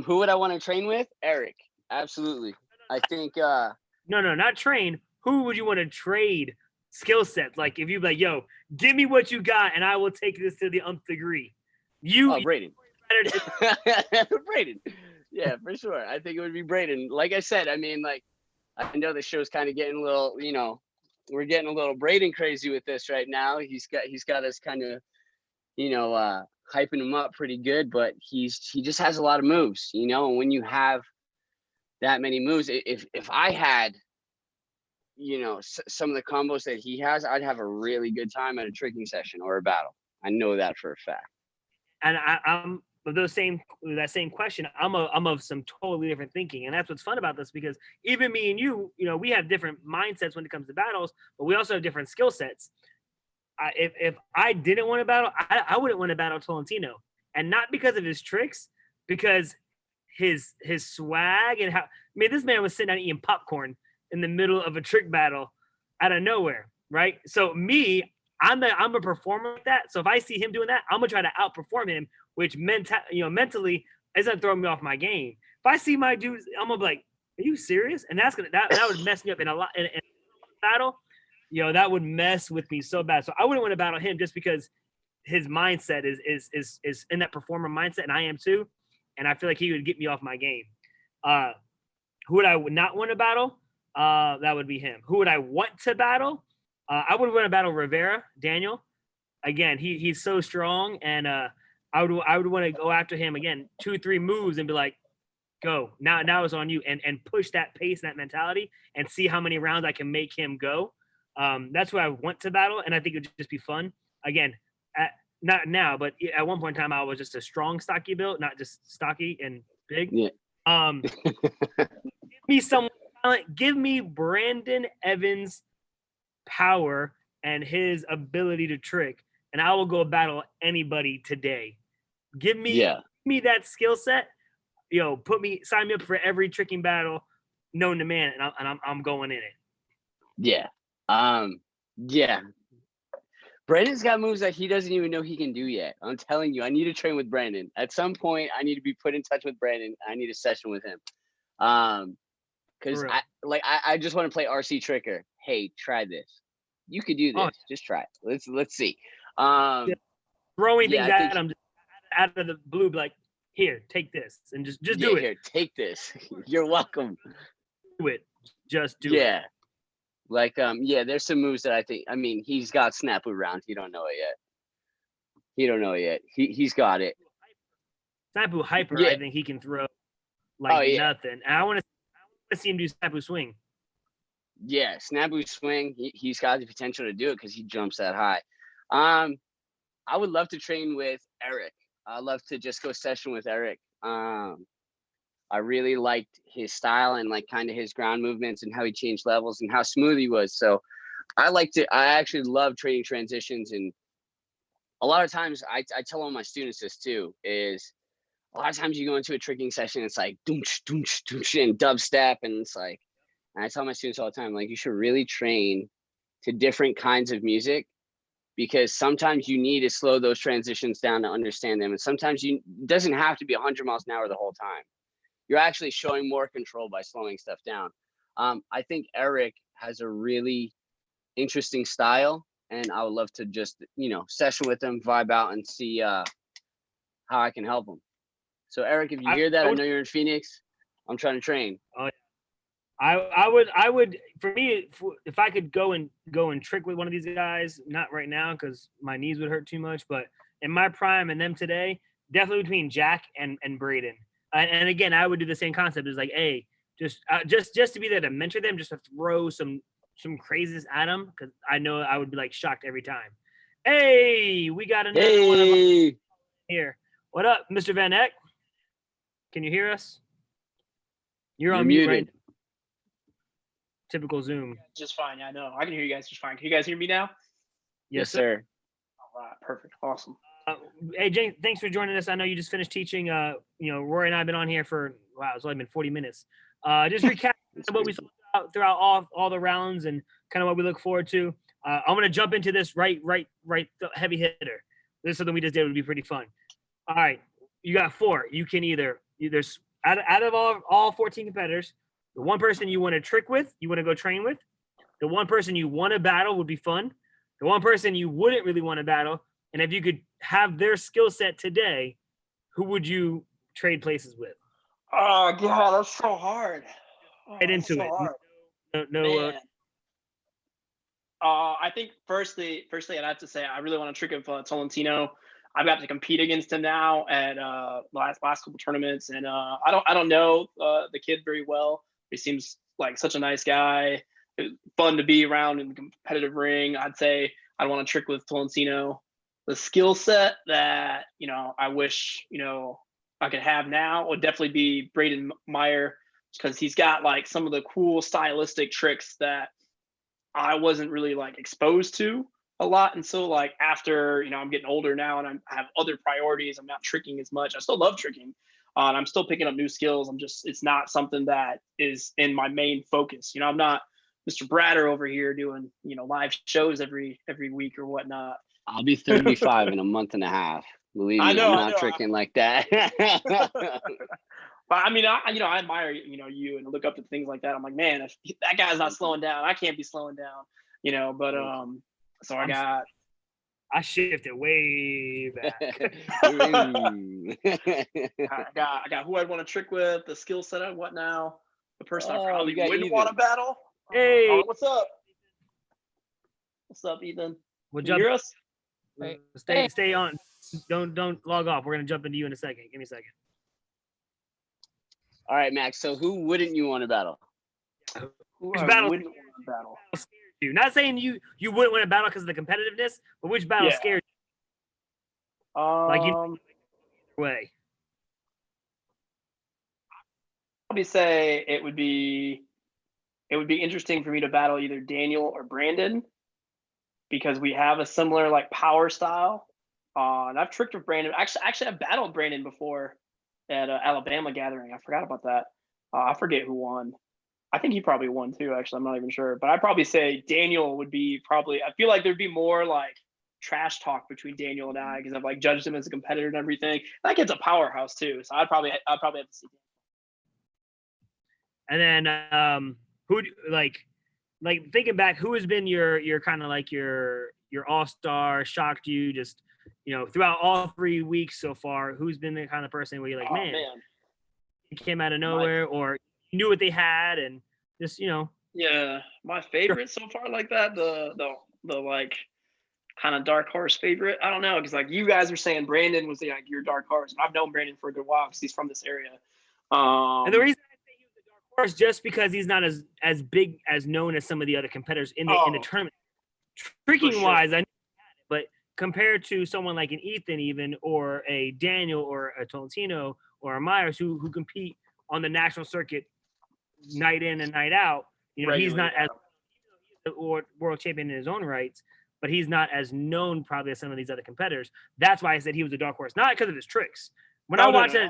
Speaker 2: Who would I want to train with? Eric. Absolutely. I think
Speaker 1: no, not train. Who would you want to trade skill sets? Like if you be like, yo, give me what you got and I will take this to the nth degree.
Speaker 2: Braden. Braden. Yeah, for sure. I think it would be Braden. Like I said, I mean, like, I know the show's kind of getting a little, we're getting a little Braden crazy with this right now. He's got us kind of, hyping him up pretty good, but he just has a lot of moves, and when you have that many moves, if I had, some of the combos that he has, I'd have a really good time at a tricking session or a battle. I know that for a fact.
Speaker 1: And I'm with that same question. I'm of some totally different thinking, and that's what's fun about this, because even me and you, we have different mindsets when it comes to battles, but we also have different skill sets. If I didn't want to battle, I wouldn't want to battle Tolentino, and not because of his tricks, because his swag and how. I mean, this man was sitting down eating popcorn in the middle of a trick battle out of nowhere, right? So me, I'm a performer like that. So if I see him doing that, I'm gonna try to outperform him, which mentally isn't throwing me off my game. If I see my dudes, I'm gonna be like, "Are you serious?" And that would mess me up in a battle. That would mess with me so bad. So I wouldn't want to battle him just because his mindset is in that performer mindset, and I am too. And I feel like he would get me off my game. Who would I not want to battle? That would be him. Who would I want to battle? I would want to battle Rivera, Daniel. Again, he's so strong, and I would want to go after him again, 2-3 moves, and be like, go. Now it's on you, and push that pace and that mentality, and see how many rounds I can make him go. That's where I want to battle, and I think it'd just be fun. Again, not now, but at one point in time, I was just a strong, stocky build, not just stocky and big.
Speaker 2: Yeah.
Speaker 1: Give me some talent. Give me Brandon Evans' power and his ability to trick, and I will go battle anybody today. Give me that skill set. Sign me up for every tricking battle known to man, and I'm going in it.
Speaker 2: Yeah. Yeah. Brandon's got moves that he doesn't even know he can do yet. I'm telling you, I need to train with Brandon. At some point, I need to be put in touch with Brandon. I need a session with him. Because I just want to play RC Tricker. Hey, try this. You could do this. Just try it. Let's see.
Speaker 1: Throwing things at him out of the blue, like, here, take this, and just do it.
Speaker 2: Here, take this. You're welcome.
Speaker 1: Do it. Just do it.
Speaker 2: Yeah. Like, there's some moves that he's got Snapu round. He don't know it yet. He's got it.
Speaker 1: Snapu hyper, I think he can throw like nothing. And I want to see him do Snapu swing.
Speaker 2: Yeah, Snapu swing. He's got the potential to do it because he jumps that high. I would love to train with Eric. I'd love to just go session with Eric. I really liked his style and like kind of his ground movements and how he changed levels and how smooth he was. So I actually love training transitions. And a lot of times I tell all my students this too, is a lot of times you go into a tricking session, it's like doonch, doonch, doonch, and dubstep. And it's like, and I tell my students all the time, like, you should really train to different kinds of music, because sometimes you need to slow those transitions down to understand them. And sometimes it doesn't have to be 100 miles an hour the whole time. You're actually showing more control by slowing stuff down. I think Eric has a really interesting style, and I would love to just, session with him, vibe out, and see how I can help him. So Eric, if you hear that, I know you're in Phoenix. I'm trying to train.
Speaker 1: I would, for me, if I could go and trick with one of these guys, not right now because my knees would hurt too much, but in my prime and them today, definitely between Jack and Braden. And again, I would do the same concept. It's like, hey, just to be there to mentor them, just to throw some craziness at them, because I know I would be like shocked every time. Hey, we got another one of them here. What up, Mr. Van Eck? Can you hear us? You're on mute, right? Typical Zoom.
Speaker 3: Just fine. Yeah, I know. I can hear you guys just fine. Can you guys hear me now?
Speaker 2: Yes, sir.
Speaker 3: All right, perfect. Awesome.
Speaker 1: Hey, Jane, thanks for joining us. I know you just finished teaching. Rory and I have been on here for, it's only been 40 minutes. Just recap what we saw throughout all the rounds and kind of what we look forward to. I'm going to jump into this right heavy hitter. This is something we just did. It would be pretty fun. All right. You got 4. You can either out of all 14 competitors, the one person you want to trick with, you want to go train with. The one person you want to battle would be fun. The one person you wouldn't really want to battle, and if you could have their skill set today, who would you trade places with?
Speaker 3: Oh God, that's so hard.
Speaker 1: Right into it.
Speaker 3: I think firstly, I'd have to say I really want to trick with Tolentino. I've got to compete against him now at last couple tournaments, and I don't know the kid very well. He seems like such a nice guy, fun to be around in the competitive ring. I'd say I'd want to trick with Tolentino. The skill set that I wish I could have now would definitely be Braden Meyer, because he's got like some of the cool stylistic tricks that I wasn't really like exposed to a lot. And so like after I'm getting older now and I have other priorities, I'm not tricking as much. I still love tricking, and I'm still picking up new skills. It's not something that is in my main focus. I'm not Mr. Bratter over here doing live shows every week or whatnot.
Speaker 2: I'll be 35 in a month and a half. Believe me, I'm not tricking like that.
Speaker 3: But I mean, I admire you and look up to things like that. I'm like, man, if that guy's not slowing down, I can't be slowing down. But so
Speaker 1: I shifted way back.
Speaker 3: I got who I'd want to trick with, the skill set I want now, the person I probably wouldn't want to battle.
Speaker 1: Hey,
Speaker 3: what's up? What's up, Ethan?
Speaker 1: We'll
Speaker 3: Can you hear us?
Speaker 1: Stay on. Don't log off. We're gonna jump into you in a second. Give me a second.
Speaker 2: All right, Max. So who wouldn't you want to battle?
Speaker 3: Who I wouldn't want to battle?
Speaker 1: you? Not saying you wouldn't win a battle because of the competitiveness, but which battle
Speaker 3: Yeah.
Speaker 1: scared Like, you-
Speaker 3: Um,
Speaker 1: you way?
Speaker 3: probably say it would be interesting for me to battle either Daniel or Brandon because we have a similar like power style. And I've tricked with Brandon. Actually, I've battled Brandon before at Alabama gathering. I forgot about that. I forget who won. I think he probably won too. Actually, I'm not even sure. But I'd probably say Daniel would be probably. I feel like there'd be more like trash talk between Daniel and I because I've like judged him as a competitor and everything. That kid's a powerhouse too. So I'd probably have to see.
Speaker 1: And then who like thinking back, who has been your kind of like your all-star, shocked you just throughout all 3 weeks so far? Who's been the kind of person where you're like,
Speaker 3: Oh
Speaker 1: man,
Speaker 3: man.
Speaker 1: it came out of nowhere, or you knew what they had and just
Speaker 3: Yeah, my favorite so far like that, the like kind of dark horse favorite. I don't know because like you guys are saying Brandon was like your dark horse. I've known Brandon for a good while because he's from this area.
Speaker 1: And the reason I say he was the dark horse just because he's not as big as known as some of the other competitors in the tournament. Tricking wise, I know he had it, but compared to someone like an Ethan even or a Daniel or a Tolentino or a Myers who compete on the national circuit night in and night out, he's not as or world champion in his own rights, but he's not as known probably as some of these other competitors. That's why I said he was a dark horse, not because of his tricks. When I watched it,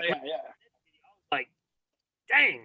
Speaker 1: like, dang.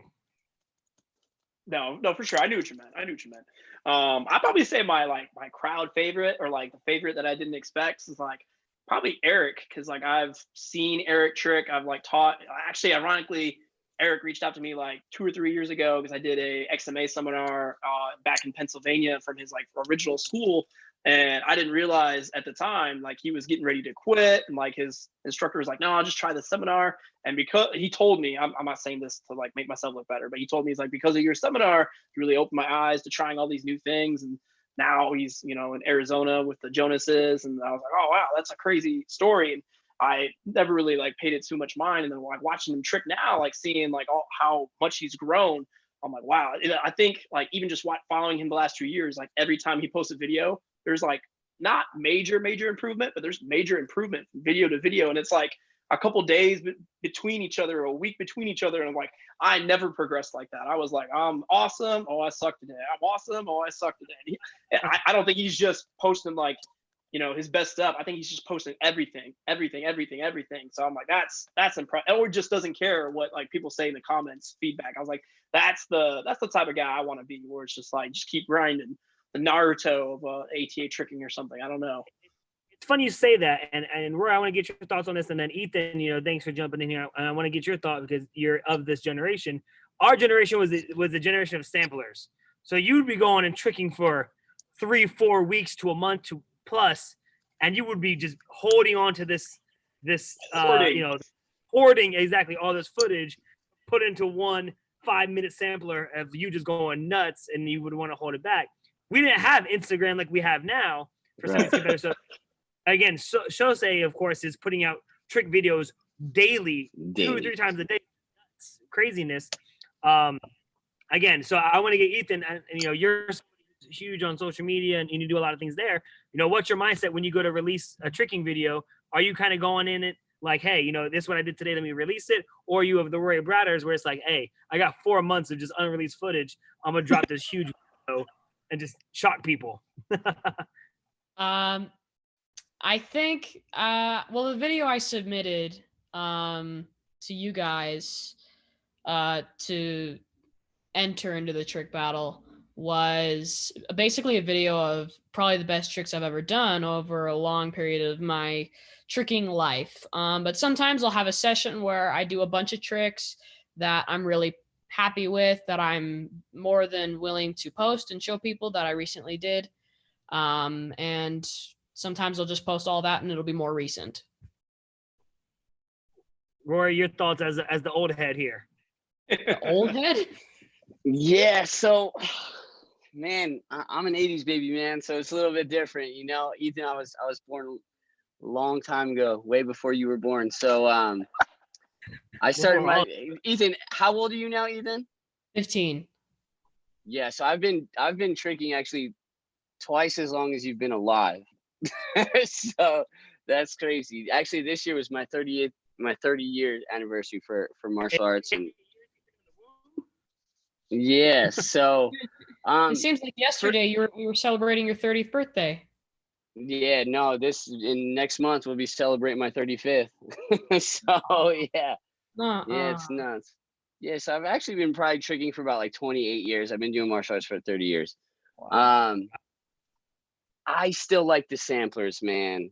Speaker 3: No, for sure. I knew what you meant. I'd probably say my crowd favorite or like the favorite that I didn't expect is like probably Eric because like I've seen Eric trick. I've like taught. Actually, ironically, Eric reached out to me like 2 or 3 years ago because I did a XMA seminar back in Pennsylvania from his like original school, and I didn't realize at the time like he was getting ready to quit, and like his instructor was like, "No, I'll just try the seminar." And because he told me, I'm not saying this to like make myself look better, but he told me he's like, because of your seminar, you really opened my eyes to trying all these new things, and now he's in Arizona with the Jonases, and I was like, oh wow, that's a crazy story. And I never really like paid it too much mind, and then like watching him trick now, like seeing like how much he's grown, I'm like, wow. I think like even just following him the last 2 years, like every time he posts a video, there's like not major improvement, but there's major improvement from video to video, and it's like a couple days between each other, a week between each other, and I'm like, I never progressed like that. I was like, I'm awesome. Oh, I suck today. I'm awesome. Oh, I suck today. I don't think he's just posting like his best stuff. I think he's just posting everything. So I'm like, that's impressive. Or just doesn't care what like people say in the comments, feedback. I was like, that's the type of guy I want to be, where it's just like just keep grinding, the Naruto of ATA tricking or something. I don't know.
Speaker 1: It's funny you say that, and Roy, I want to get your thoughts on this, and then Ethan, thanks for jumping in here. And I want to get your thought because you're of this generation. Our generation was the generation of samplers, so you'd be going and tricking for 3-4 weeks to a month to plus, and you would be just holding on to this hoarding exactly all this footage, put into one 5-minute sampler of you just going nuts, and you would want to hold it back. We didn't have Instagram like we have now for some of these competitors. So again, Shosei, of course, is putting out trick videos daily. 2 or 3 times a day. That's craziness. Again, so I want to get Ethan, and you're huge on social media and you do a lot of things there. What's your mindset when you go to release a tricking video? Are you kind of going in it like, hey, this is what I did today, let me release it? Or you have the Roy Bratters where it's like, hey, I got 4 months of just unreleased footage. I'm going to drop this huge video and just shock people.
Speaker 4: I think, the video I submitted to you guys to enter into the trick battle was basically a video of probably the best tricks I've ever done over a long period of my tricking life. But sometimes I'll have a session where I do a bunch of tricks that I'm really happy with, that I'm more than willing to post and show people that I recently did. And sometimes I'll just post all that and it'll be more recent.
Speaker 1: Roy, your thoughts as the old head here?
Speaker 4: The old head?
Speaker 2: Yeah, so man, I'm an 80s baby, man, so it's a little bit different. Ethan, I was born a long time ago, way before you were born. So I started Ethan, how old are you now, Ethan?
Speaker 4: 15.
Speaker 2: Yeah, so I've been tricking actually twice as long as you've been alive. So that's crazy. Actually, this year was my 30-year anniversary for martial arts, and yeah. So,
Speaker 4: It seems like yesterday we were celebrating your 30th birthday.
Speaker 2: yeah, no, this in next month we'll be celebrating my 35th. So yeah, it's nuts. Yeah, so I've actually been probably tricking for about like 28 years. I've been doing martial arts for 30 years. I still like the samplers, man.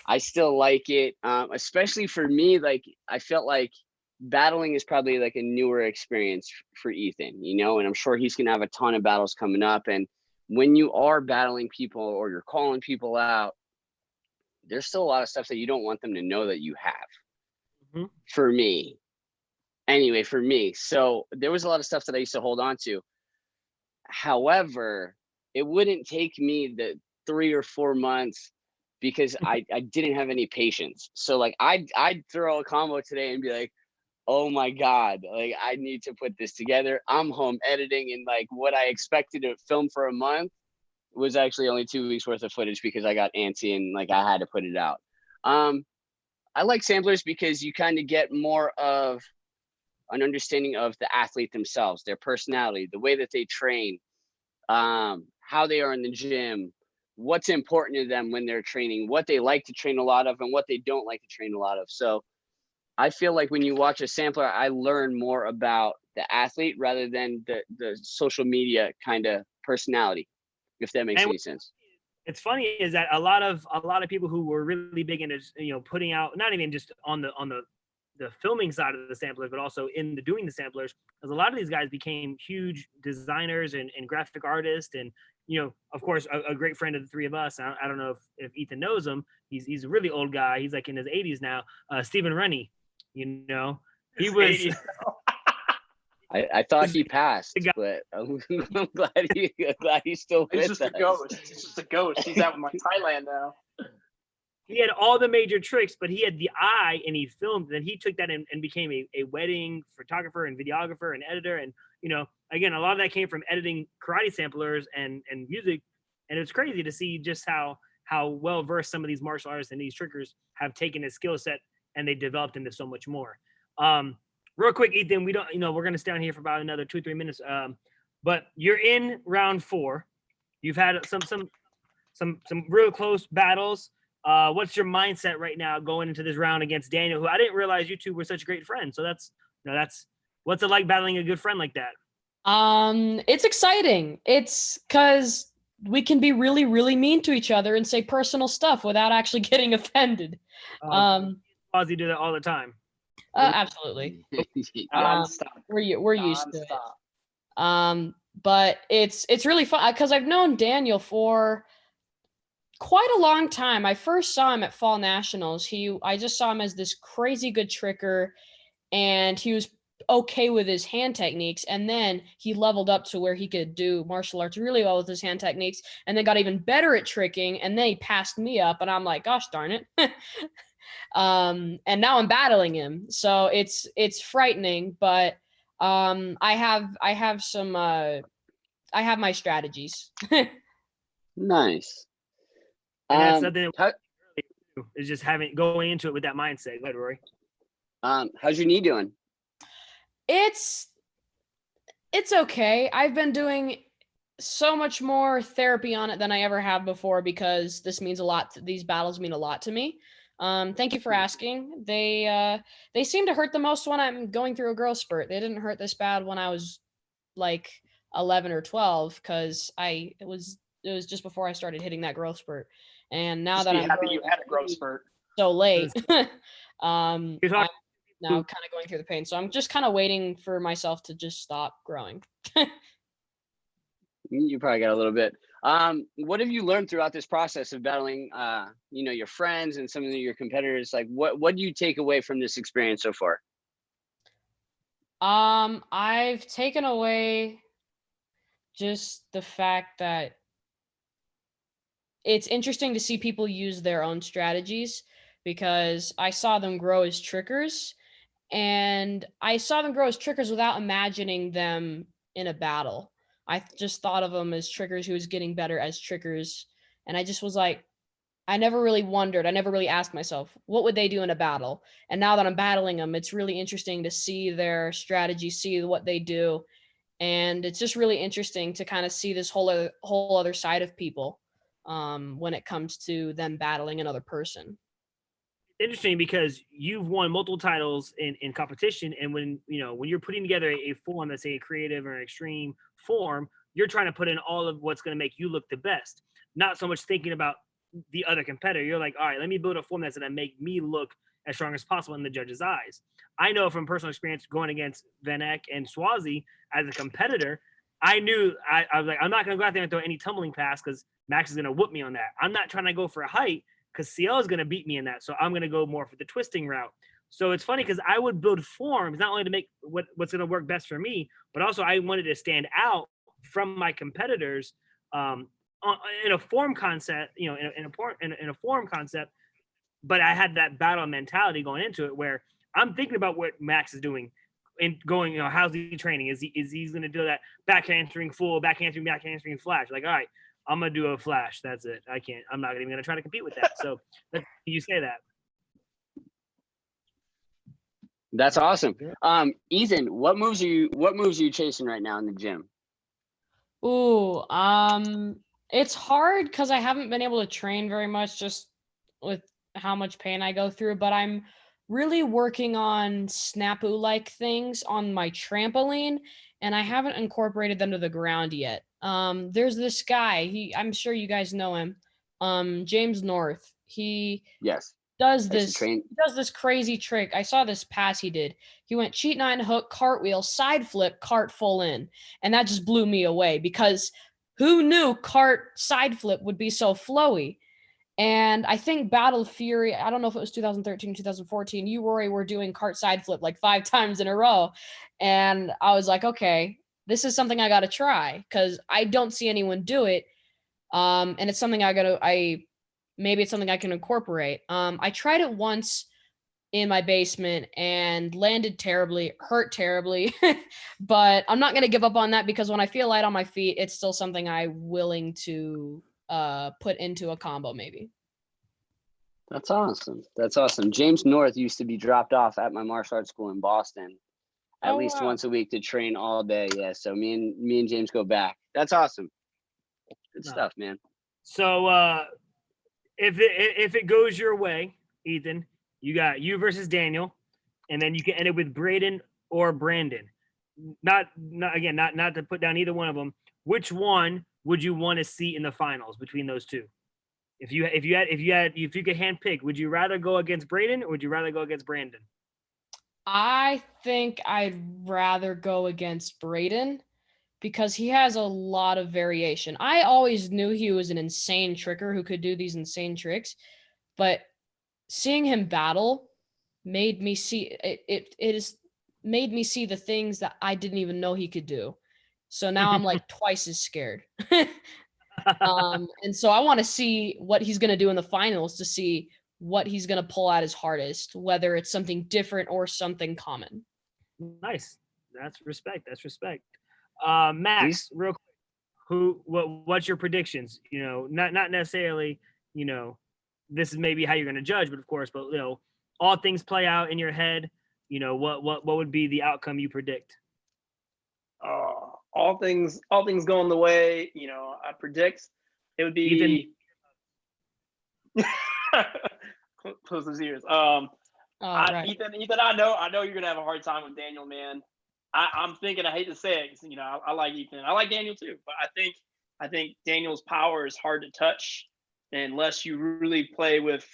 Speaker 2: I still like it, especially for me. Like I felt like battling is probably like a newer experience for Ethan, and I'm sure he's gonna have a ton of battles coming up. And when you are battling people or you're calling people out, there's still a lot of stuff that you don't want them to know that you have.
Speaker 1: Mhm.
Speaker 2: For me, anyway, for me. So there was a lot of stuff that I used to hold on to. However, it wouldn't take me the 3 or 4 months because I didn't have any patience. So like I'd throw a combo today and be like, oh my God, like I need to put this together. I'm home editing, and like what I expected to film for a month was actually only 2 weeks worth of footage because I got antsy and like I had to put it out. I like samplers because you kind of get more of an understanding of the athlete themselves, their personality, the way that they train, how they are in the gym, what's important to them when they're training, what they like to train a lot of, and what they don't like to train a lot of. So I feel like when you watch a sampler, I learn more about the athlete rather than the social media kind of personality, if that makes
Speaker 1: And
Speaker 2: any sense.
Speaker 1: it's funny is that a lot of people who were really big into putting out, not even just on the filming side of the samplers, but also in the doing the samplers, because a lot of these guys became huge designers and graphic artists. And of course, a great friend of the three of us, I don't know if Ethan knows him, he's a really old guy, he's like in his 80s now, Stephen Rennie. He was
Speaker 2: I thought he passed,
Speaker 1: the guy.
Speaker 2: but I'm glad he's still
Speaker 3: He's
Speaker 2: with
Speaker 3: just
Speaker 2: us.
Speaker 3: a ghost. He's just a ghost. He's out in like Thailand now.
Speaker 1: He had all the major tricks, but he had the eye, and he filmed. Then he took that and became a wedding photographer and videographer and editor. And again, a lot of that came from editing karate samplers and music. And it's crazy to see just how well versed some of these martial artists and these trickers have taken his skill set and they developed into so much more. Real quick, Ethan, we don't, we're gonna stay on here for about another 2-3 minutes. But you're in round 4. You've had some real close battles. What's your mindset right now going into this round against Daniel, who I didn't realize you two were such great friends? So that's what's it like battling a good friend like that?
Speaker 4: It's exciting. It's because we can be really, really mean to each other and say personal stuff without actually getting offended.
Speaker 1: Ozzy do that all the time.
Speaker 4: Absolutely.
Speaker 3: Non-stop.
Speaker 4: We're used to it. But it's really fun because I've known Daniel for quite a long time. I first saw him at Fall Nationals. I just saw him as this crazy good tricker, and he was okay with his hand techniques, and then he leveled up to where he could do martial arts really well with his hand techniques, and then got even better at tricking, and then he passed me up, and I'm like, gosh darn it. And now I'm battling him, so it's frightening, but I have my strategies.
Speaker 2: Nice.
Speaker 1: And that's something that is just going into it with that mindset. Go ahead, Rory.
Speaker 2: How's your knee doing?
Speaker 4: It's okay. I've been doing so much more therapy on it than I ever have before because this means a lot. These battles mean a lot to me. Thank you for asking. They seem to hurt the most when I'm going through a growth spurt. They didn't hurt this bad when I was like 11 or 12 because it was just before I started hitting that growth spurt. And now that I'm
Speaker 3: happy you had a growth spurt
Speaker 4: so late, I'm
Speaker 1: You're talking
Speaker 4: now kind of going through the pain. So I'm just kind of waiting for myself to just stop growing.
Speaker 2: You probably got a little bit. What have you learned throughout this process of battling, your friends and some of your competitors? Like, what do you take away from this experience so far?
Speaker 4: I've taken away just the fact that it's interesting to see people use their own strategies because I saw them grow as trickers, and I saw them grow as trickers without imagining them in a battle. just thought of him as Trickers who was getting better as Trickers. And I just was like, I never really wondered. I never really asked myself, what would they do in a battle? And now that I'm battling them, it's really interesting to see their strategy, see what they do. And it's just really interesting to kind of see this whole other side of people when it comes to them battling another person.
Speaker 1: Interesting because you've won multiple titles in competition, and when you're putting together a form that's a creative or an extreme form, you're trying to put in all of what's going to make you look the best, not so much thinking about the other competitor. You're like, all right, let me build a form that's going to make me look as strong as possible in the judge's eyes. I know from personal experience going against Van Eck and Swazi as a competitor, I knew I was like, I'm not going to go out there and throw any tumbling pass because Max is going to whoop me on that. I'm not trying to go for a height because CL is going to beat me in that. So I'm going to go more for the twisting route. So it's funny because I would build forms not only to make what's going to work best for me, but also I wanted to stand out from my competitors in a form concept, in a form concept. But I had that battle mentality going into it where I'm thinking about what Max is doing and going, how's he training? Is he going to do that back handspring full, back handspring flash? Like, all right, I'm going to do a flash. That's it. I'm not even going to try to compete with that. So you say that.
Speaker 2: That's awesome. Ethan, what moves are you chasing right now in the gym?
Speaker 4: Ooh, it's hard because I haven't been able to train very much just with how much pain I go through, but I'm really working on snafu-like things on my trampoline, and I haven't incorporated them to the ground yet. There's this guy, I'm sure you guys know him, James North. He
Speaker 2: Yes.
Speaker 4: does this crazy trick. I saw this pass he did. He went cheat 9 hook, cartwheel, side flip, cart full in. And that just blew me away because who knew cart side flip would be so flowy? And I think Battle Fury, I don't know if it was 2013, 2014, you, Rory, were doing cart side flip like 5 times in a row. And I was like, okay, this is something I got to try because I don't see anyone do it. And it's something maybe it's something I can incorporate. I tried it once in my basement and landed terribly, hurt terribly, but I'm not going to give up on that because when I feel light on my feet, it's still something I'm willing to put into a combo maybe.
Speaker 2: That's awesome. That's awesome. James North used to be dropped off at my martial arts school in Boston at least once a week to train all day. Yeah. So me and James go back. That's awesome. Good stuff, man.
Speaker 1: So if it goes your way, Ethan, you got you versus Daniel, and then you can end it with Braden or Brandon. Not to put down either one of them. Which one would you want to see in the finals between those two? If you could handpick, would you rather go against Braden or would you rather go against Brandon?
Speaker 4: I think I'd rather go against Braden because he has a lot of variation. I always knew he was an insane tricker who could do these insane tricks, but seeing him battle made me see made me see the things that I didn't even know he could do. So now I'm like twice as scared. And so I want to see what he's going to do in the finals to see what he's going to pull out his hardest, whether it's something different or something common.
Speaker 1: Nice. That's respect. Max, real quick, what's your predictions? Not necessarily, this is maybe how you're going to judge, but of course, but all things play out in your head. What would be the outcome you predict?
Speaker 3: All things going the way, I predict it would be close those ears.
Speaker 4: Right.
Speaker 3: Ethan, I know you're gonna have a hard time with Daniel, man. I'm thinking, I hate to say it, I like Ethan. I like Daniel too, but I think Daniel's power is hard to touch unless you really play with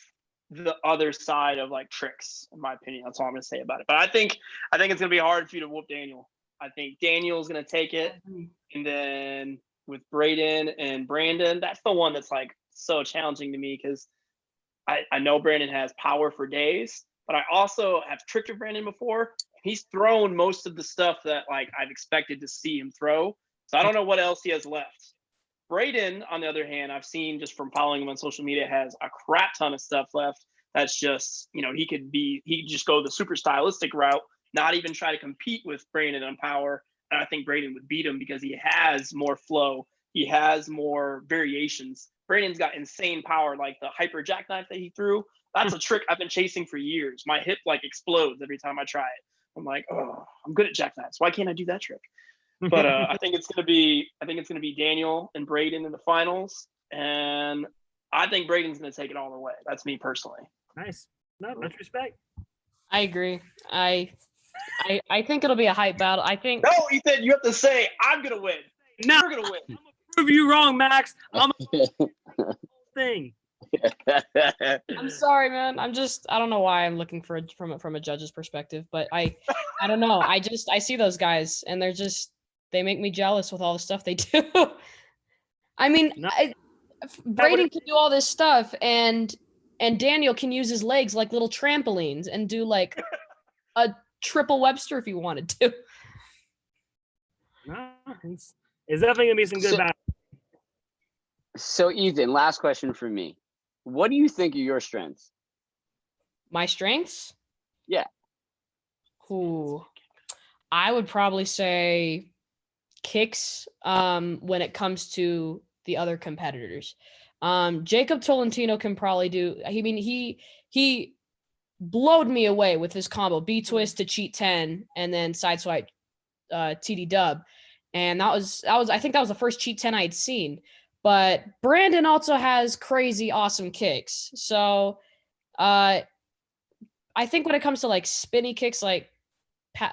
Speaker 3: the other side of like tricks, in my opinion. That's all I'm gonna say about it. But I think it's gonna be hard for you to whoop Daniel. I think Daniel's gonna take it, and then with Braden and Brandon, that's the one that's like so challenging to me because I know Brandon has power for days, but I also have tricked with Brandon before. He's thrown most of the stuff that like I've expected to see him throw. So I don't know what else he has left. Braden, on the other hand, I've seen just from following him on social media, has a crap ton of stuff left. That's just, he could just go the super stylistic route, not even try to compete with Brandon on power. and I think Braden would beat him because he has more flow. He has more variations. Braden's got insane power, like the hyper jackknife that he threw. That's a trick I've been chasing for years. My hip like explodes every time I try it. I'm like, oh, I'm good at jackknives. Why can't I do that trick? But I think it's gonna be Daniel and Braden in the finals, and I think Braden's gonna take it all the way. That's me personally.
Speaker 1: Nice. No, much respect.
Speaker 4: I agree. I think it'll be a hype battle. I think
Speaker 3: No, Ethan, you have to say I'm gonna win.
Speaker 1: No,
Speaker 3: You're gonna win.
Speaker 1: I'm gonna prove you wrong, Max. I'm a thing.
Speaker 4: I'm sorry, man. I don't know why I'm looking for from a judge's perspective, but I don't know. I see those guys and they make me jealous with all the stuff they do. I mean,
Speaker 1: No.
Speaker 4: Braden can do all this stuff and Daniel can use his legs like little trampolines and do like a triple Webster if he wanted to.
Speaker 1: No, it's definitely gonna be some good battles.
Speaker 2: So Ethan, last question for me. What do you think are your strengths?
Speaker 4: My strengths?
Speaker 2: Yeah.
Speaker 4: Ooh. I would probably say kicks when it comes to the other competitors. Jacob Tolentino can probably do. I mean, he blowed me away with his combo B twist to cheat 10 and then side swipe TD dub, and that was I think that was the first cheat 10 I had seen. But Brandon also has crazy awesome kicks. So I think when it comes to like spinny kicks, like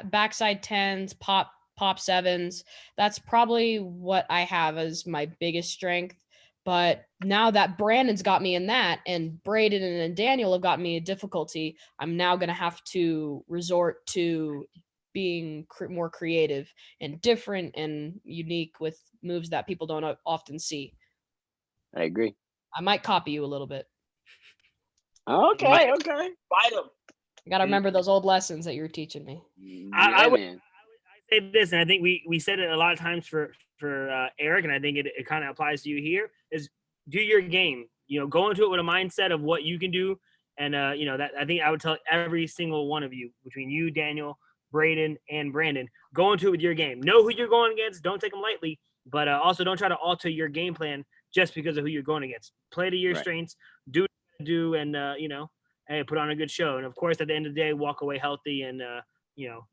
Speaker 4: backside 10s, pop 7s, that's probably what I have as my biggest strength. But now that Brandon's got me in that and Braden and Daniel have got me a difficulty, I'm now going to have to resort to being more creative and different and unique with moves that people don't often see.
Speaker 2: I agree.
Speaker 4: I might copy you a little bit.
Speaker 2: Okay.
Speaker 3: Fight him.
Speaker 4: I got to remember those old lessons that you were teaching me.
Speaker 1: I would
Speaker 2: man.
Speaker 1: say this, and I think we said it a lot of times for Eric, and I think it kind of applies to you here, is do your game. You know, go into it with a mindset of what you can do. And, you know, that I think I would tell every single one of you, between you, Daniel, Braden, and Brandon, go into it with your game. Know who you're going against. Don't take them lightly, but also don't try to alter your game plan just because of who you're going against. Play to your strengths, do, and, you know, hey, put on a good show. And, of course, at the end of the day, walk away healthy and, you know,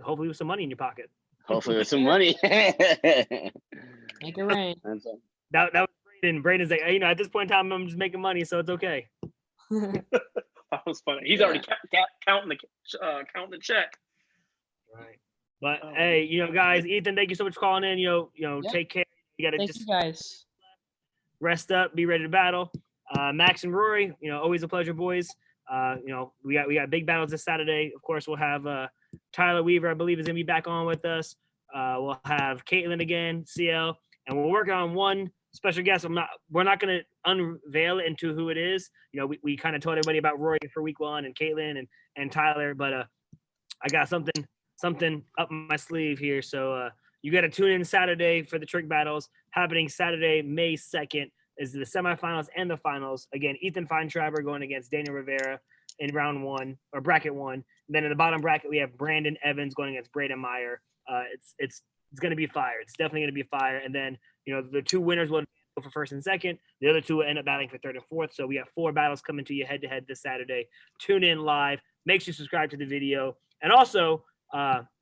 Speaker 1: hopefully with some money in your pocket.
Speaker 2: Hopefully with some money.
Speaker 4: Make it rain.
Speaker 1: That was Braden. Braden's like, hey, you know, at this point in time, I'm just making money, so it's okay.
Speaker 3: That was funny. He's already counting the check.
Speaker 1: Right. But hey, you know, guys, Ethan, thank you so much for calling in. You know, take care. You gotta
Speaker 4: Thank
Speaker 1: just
Speaker 4: you guys.
Speaker 1: rest up, be ready to battle. Max and Rory, you know, always a pleasure, boys. You know, we got big battles this Saturday. Of course, we'll have Tyler Weaver, I believe, is gonna be back on with us. We'll have Caitlin again, CL, and we're working on one special guest. We're not gonna unveil it into who it is. You know, we kind of told everybody about Rory for week 1 and Caitlin and Tyler, but I got something up my sleeve here. So you got to tune in Saturday for the trick battles happening Saturday, May 2nd. Is the semifinals and the finals. Again, Ethan Feinschreiber going against Daniel Rivera in round 1 or bracket 1. And then in the bottom bracket, we have Brandon Evans going against Braden Meyer. It's going to be fire. It's definitely going to be fire. And then, you know, the 2 winners will go for first and second. The other 2 will end up battling for third and fourth. So we have 4 battles coming to you head to head this Saturday. Tune in live. Make sure you subscribe to the video. And also,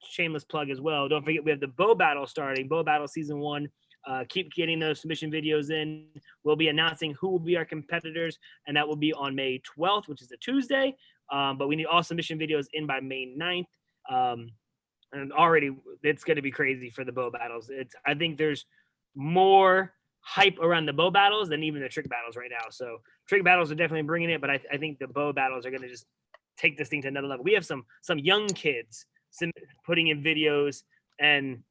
Speaker 1: shameless plug as well. Don't forget, we have the Bow Battle starting. Bow Battle season 1. Keep getting those submission videos in. We'll be announcing who will be our competitors, and that will be on May 12th, which is a Tuesday. But we need all submission videos in by May 9th. And already it's going to be crazy for the bow battles. I think there's more hype around the bow battles than even the trick battles right now. So trick battles are definitely bringing it, but I think the bow battles are going to just take this thing to another level. We have some young kids putting in videos, and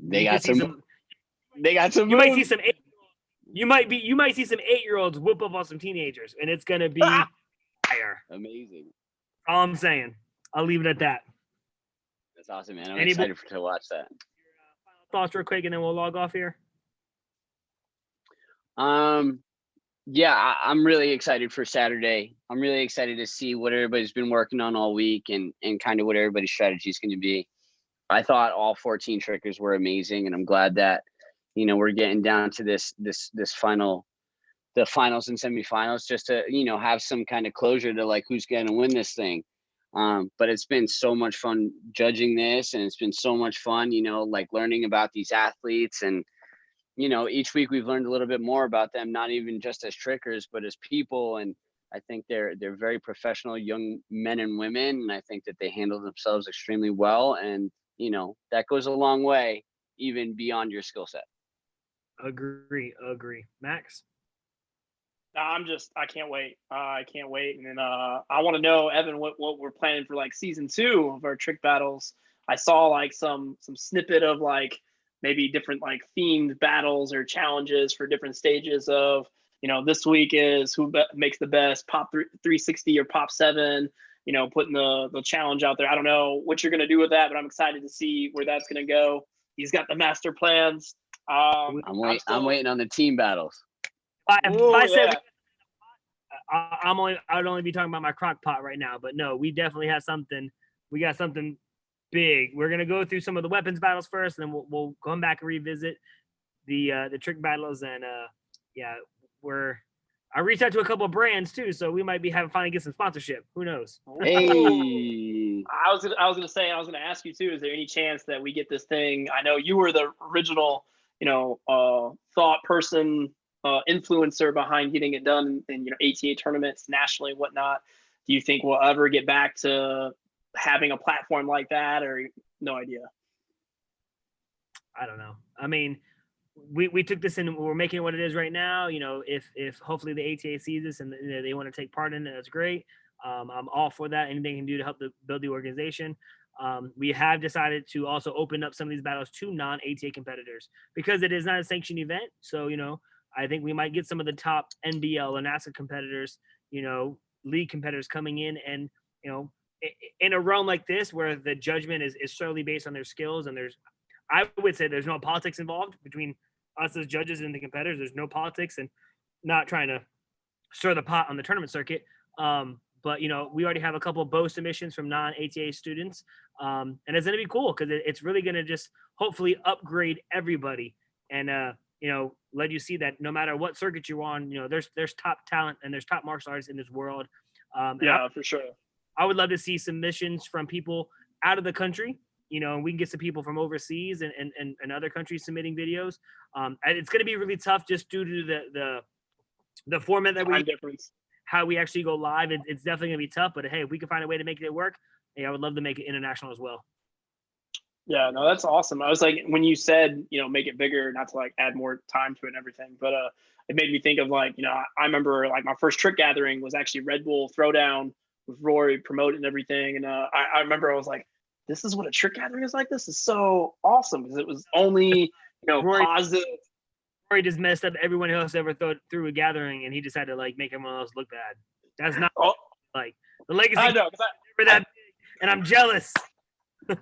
Speaker 2: they got some.
Speaker 1: You might see some. You might see some 8-year-olds whoop up on some teenagers, and it's gonna be fire.
Speaker 2: Amazing.
Speaker 1: All I'm saying. I'll leave it at that.
Speaker 2: That's awesome, man. I'm excited to watch that.
Speaker 1: Thoughts real quick, and then we'll log off here.
Speaker 2: Yeah, I'm really excited for Saturday. I'm really excited to see what everybody's been working on all week and kind of what everybody's strategy is going to be. I thought all 14 trickers were amazing, and I'm glad that we're getting down to this final, the finals and semifinals, just to have some kind of closure to like who's going to win this thing. But it's been so much fun judging this, and it's been so much fun, like learning about these athletes. And each week we've learned a little bit more about them, not even just as trickers, but as people. And I think they're very professional young men and women, and I think that they handle themselves extremely well. And that goes a long way, even beyond your skill set.
Speaker 1: Agree. Max?
Speaker 3: I can't wait. I can't wait. And then I want to know, Evan, what we're planning for like season 2 of our trick battles. I saw like some snippet of like maybe different like themed battles or challenges for different stages of, this week is who makes the best pop 360 or pop 7, putting the challenge out there. I don't know what you're going to do with that, but I'm excited to see where that's going to go. He's got the master plans.
Speaker 2: I'm waiting on the team battles.
Speaker 1: If I said
Speaker 3: yeah.
Speaker 1: I would only be talking about my crock pot right now, but no, we definitely have something. We got something big. We're gonna go through some of the weapons battles first, and then we'll come back and revisit the trick battles. And yeah, I reached out to a couple of brands too, so we might be finally get some sponsorship. Who knows?
Speaker 2: Hey,
Speaker 3: I was gonna ask you too. Is there any chance that we get this thing? I know you were the original, thought person, influencer behind getting it done in ATA tournaments nationally and whatnot. Do you think we'll ever get back to having a platform like that, or no idea?
Speaker 1: I don't know. I mean, we took this and we're making it what it is right now. If hopefully the ATA sees this and they want to take part in it, that's great. I'm all for that. Anything I can do to help build the organization. We have decided to also open up some of these battles to non-ATA competitors because it is not a sanctioned event. So, I think we might get some of the top NBL and NASA competitors, league competitors coming in. And, in a realm like this where the judgment is solely based on their skills, and I would say there's no politics involved between us as judges and the competitors. There's no politics, and not trying to stir the pot on the tournament circuit. But we already have a couple of bow submissions from non-ATA students, and it's going to be cool because it's really going to just hopefully upgrade everybody, and let you see that no matter what circuit you're on, there's top talent and there's top martial artists in this world.
Speaker 3: Yeah, for sure.
Speaker 1: I would love to see submissions from people out of the country. And we can get some people from overseas and other countries submitting videos. And it's going to be really tough just due to the format that
Speaker 3: Time difference.
Speaker 1: how we actually go live. It's definitely gonna be tough, but hey, if we can find a way to make it work, hey, I would love to make it international as well.
Speaker 3: Yeah, no, that's awesome. I was like, when you said, make it bigger, not to like add more time to it and everything, but it made me think of like, I remember like my first trick gathering was actually Red Bull Throwdown with Rory promoting and everything. And I remember I was like, this is what a trick gathering is like. This is so awesome because it was only,
Speaker 1: Rory-
Speaker 3: positive.
Speaker 1: Rory just messed up everyone else ever through a gathering, and he just had to like make everyone else look bad. That's not like the legacy.
Speaker 3: I know,
Speaker 1: for that, and I'm jealous.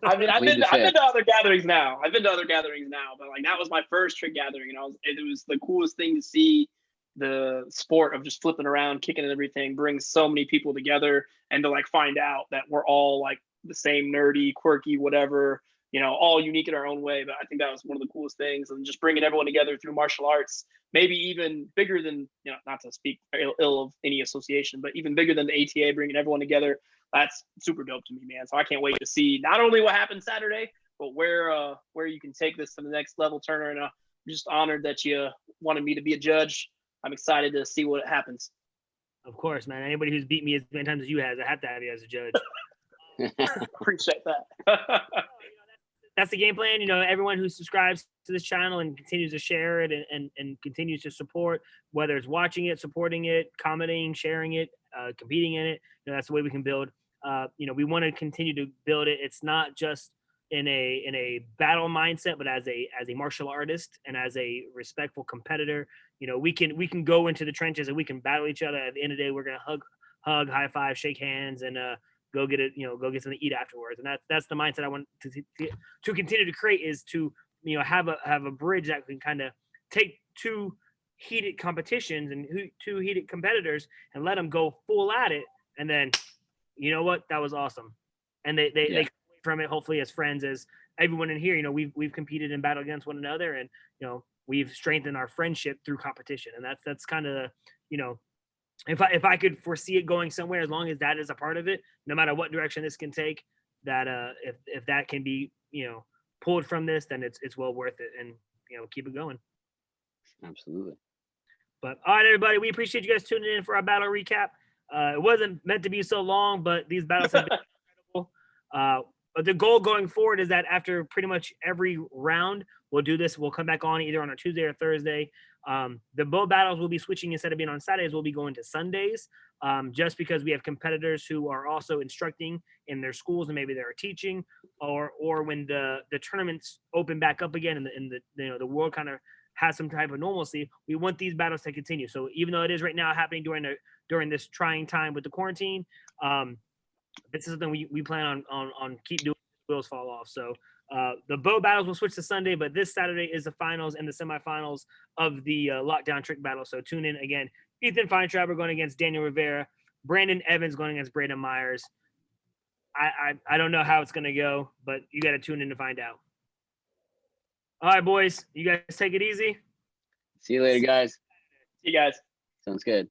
Speaker 3: I mean, I've been to other gatherings now. But like that was my first trick gathering, and it was the coolest thing to see the sport of just flipping around, kicking and everything, brings so many people together, and to like find out that we're all like the same nerdy, quirky, whatever, all unique in our own way. But I think that was one of the coolest things, and just bringing everyone together through martial arts, maybe even bigger than, not to speak ill of any association, but even bigger than the ATA, bringing everyone together. That's super dope to me, man. So I can't wait to see not only what happens Saturday, but where you can take this to the next level, Turner. And I'm just honored that you wanted me to be a judge. I'm excited to see what happens.
Speaker 1: Of course, man. Anybody who's beat me as many times as you has, I have to have you as a judge.
Speaker 3: Appreciate that.
Speaker 1: That's the game plan. Everyone who subscribes to this channel and continues to share it and continues to support, whether it's watching it, supporting it, commenting, sharing it, competing in it, that's the way we can build. We want to continue to build it. It's not just in a battle mindset, but as a martial artist and as a respectful competitor. We can go into the trenches and we can battle each other. At the end of the day, we're gonna hug, high five, shake hands, and go get something to eat afterwards. And that's the mindset I want to continue to create, is to have a bridge that can kind of take two heated competitions and two heated competitors and let them go full at it. And then, you know what? That was awesome. And they come away from it hopefully as friends, as everyone in here. You know, we've competed and battled against one another, and you know, we've strengthened our friendship through competition. And that's kind of, you know, if I could foresee it going somewhere, as long as that is a part of it, no matter what direction this can take, that if that can be, you know, pulled from this, then it's well worth it, and you know, keep it going.
Speaker 2: Absolutely.
Speaker 1: But all right, everybody, we appreciate you guys tuning in for our battle recap. It wasn't meant to be so long, but these battles have been incredible. But the goal going forward is that after pretty much every round, we'll do this. We'll come back on either on a Tuesday or Thursday. The bow battles will be switching. Instead of being on Saturdays, we'll be going to Sundays, just because we have competitors who are also instructing in their schools, and maybe they're teaching, or when the tournaments open back up again, and the you know, the world kind of has some type of normalcy. We want these battles to continue. So even though it is right now happening during this trying time with the quarantine, this is something we plan on keep doing. Wheels fall off. So the bow battles will switch to Sunday, but this Saturday is the finals and the semifinals of the lockdown trick battle. So tune in again. Ethan Feintraber going against Daniel Rivera. Brandon Evans going against Braden Myers. I don't know how it's going to go, but you got to tune in to find out. All right, boys. You guys take it easy.
Speaker 2: See you later, guys.
Speaker 3: See you guys.
Speaker 2: Sounds good.